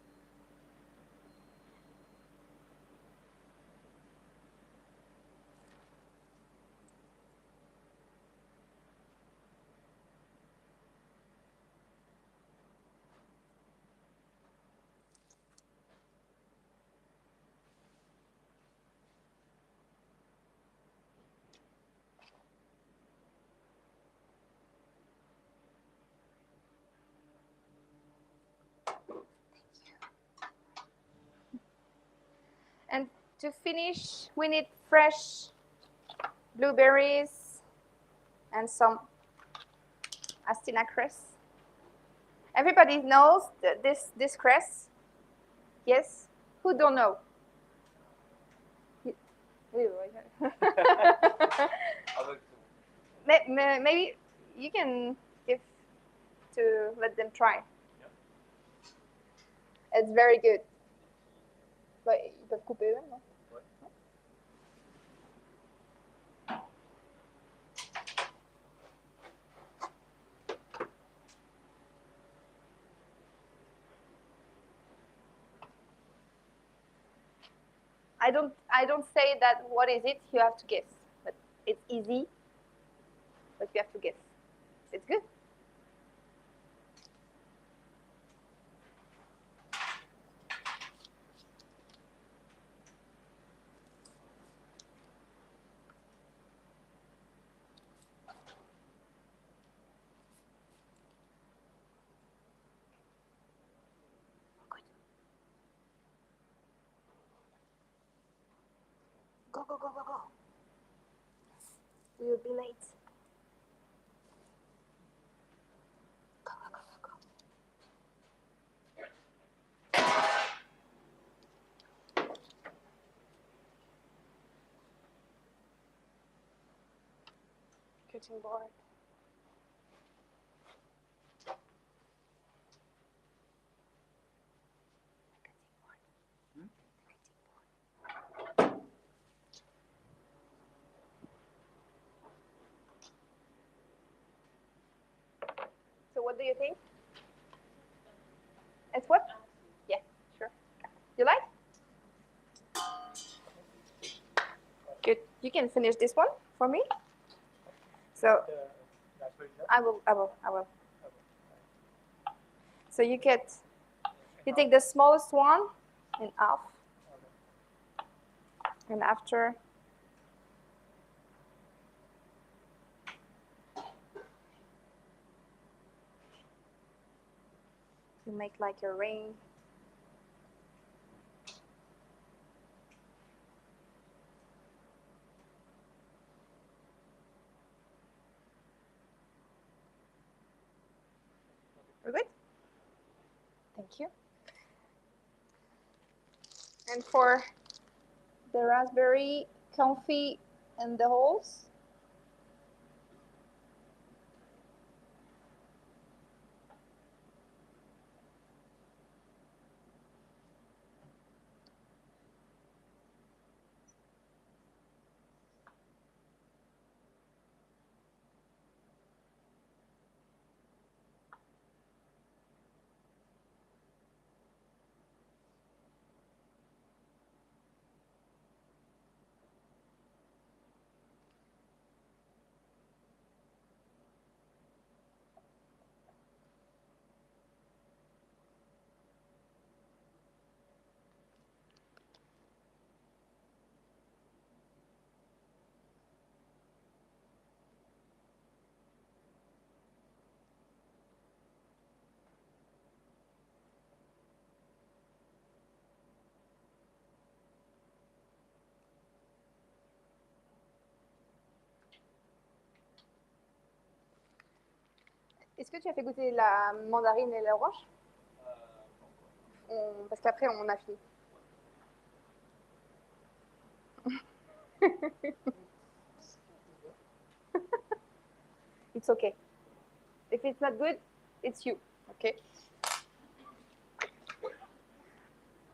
Speaker 2: And to finish, we need fresh blueberries and some Astina cress. Everybody knows this cress? Yes? Who don't know? Maybe you can give to let them try.
Speaker 1: Yeah.
Speaker 2: It's very good. Bah, ils peuvent couper eux, non?
Speaker 1: Ouais.
Speaker 2: I don't say that what is it, you have to guess. But it's easy, but you have to guess. It's good. Go, go, go, go, go. We will be late. Go, go, go, go, go. Cutting board. So what do you think? It's what? Yeah, sure. You like? Good. You can finish this one for me. So I will. So you take the smallest one in half, and after you make like a ring. We're good? Thank you. And for the raspberry confit and the holes. Est-ce que tu as fait goûter la mandarine et l'orange? Parce qu'après, on a fini. It's okay. If it's not good, it's you. Okay?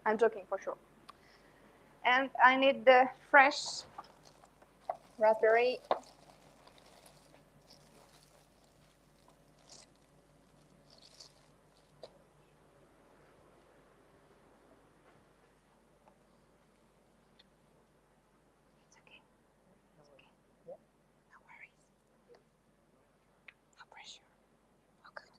Speaker 2: I'm joking for sure. And I need the fresh raspberry. It's okay. It's okay. No worries. No pressure. Oh, good.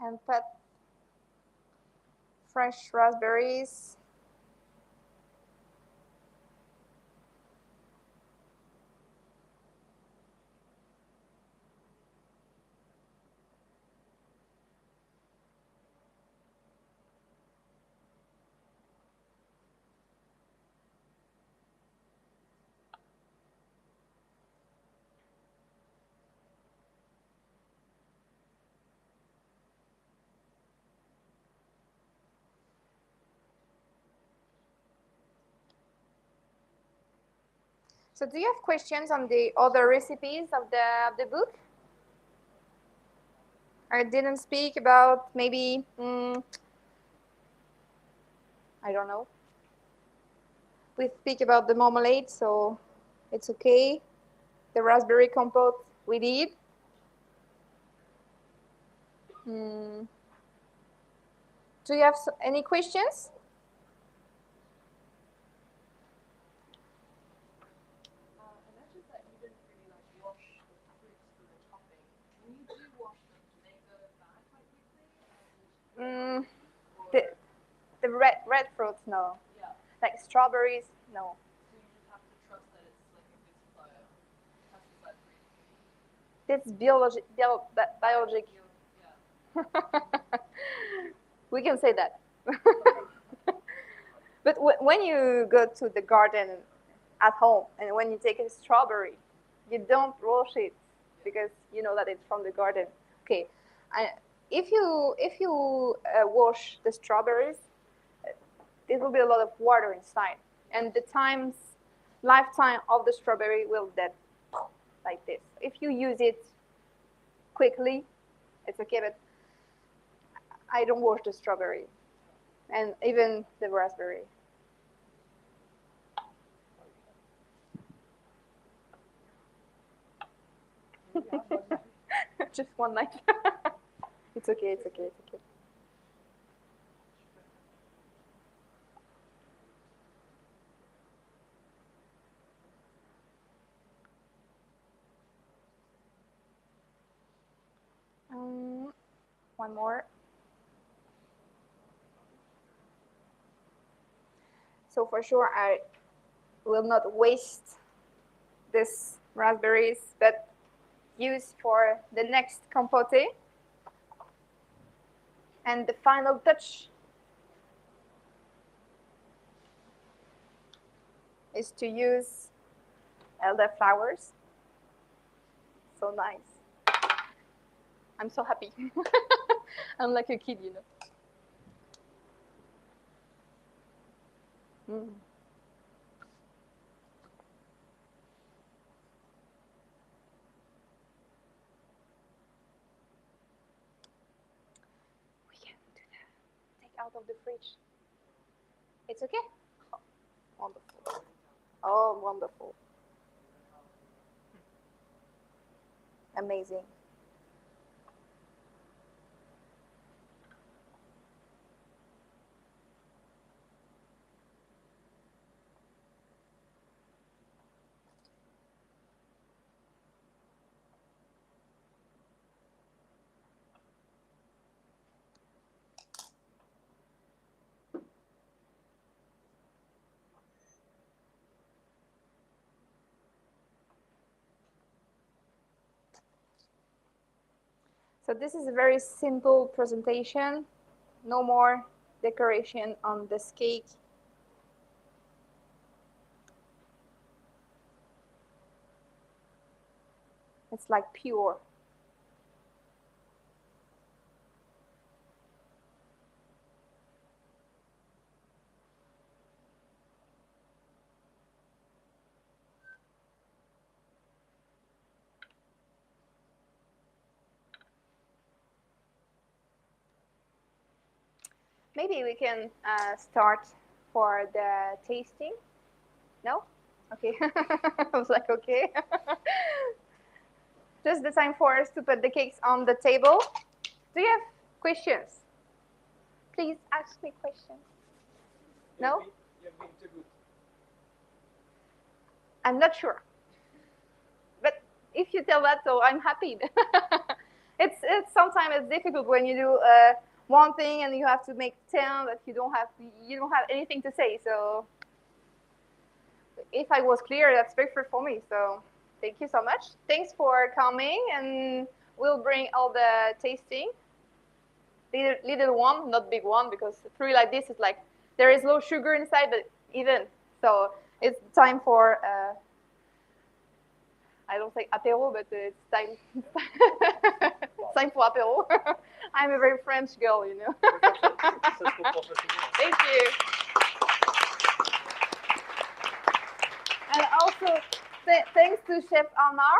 Speaker 2: And put fresh raspberries. So do you have questions on the other recipes of the book? I didn't speak about maybe, I don't know. We speak about the marmalade, so it's okay. The raspberry compote we did. Do you have any questions?
Speaker 5: I noticed that you didn't really like wash the fruits for the topping. When you do wash them, do they go bad quite quickly?
Speaker 2: The red fruits, no.
Speaker 5: Yeah.
Speaker 2: Like strawberries, no.
Speaker 5: So you just have to trust that it's like a good supplier. Pesticide free.
Speaker 2: It's biologic.
Speaker 5: Yeah.
Speaker 2: We can say that. But when you go to the garden at home and when you take a strawberry, you don't wash it because you know that it's from the garden. Okay, if you wash the strawberries, there will be a lot of water inside, and the lifetime of the strawberry will dead like this. If you use it quickly, it's okay, but I don't wash the strawberry and even the raspberry. Just one night. It's okay, it's okay, it's okay. one more. So for sure, I will not waste this raspberries, but use for the next compote. And the final touch is to use elderflowers. So nice. I'm so happy. I'm like a kid, you know. Mm. We can do that. Take out of the fridge. It's okay? Oh, wonderful. Oh, wonderful. Amazing. So this is a very simple presentation. No more decoration on this cake. It's like pure. Maybe we can start for the tasting. No? Okay. I was like, okay. Just the time for us to put the cakes on the table. Do you have questions? Please ask me questions. No?
Speaker 4: You've been too good.
Speaker 2: I'm not sure. But if you tell that, so I'm happy. It's sometimes it's difficult when you do one thing and you have to make 10 that you don't have anything to say. So if I was clear, that's perfect for me. So thank you so much. Thanks for coming, and we'll bring all the tasting. Little one, not big one, because 3 like this is like there is low sugar inside, but even so, it's time for. I don't say apéro, but it's time. Time for apéro. I'm a very French girl, you know. Thank you. And also, thanks to Chef Amar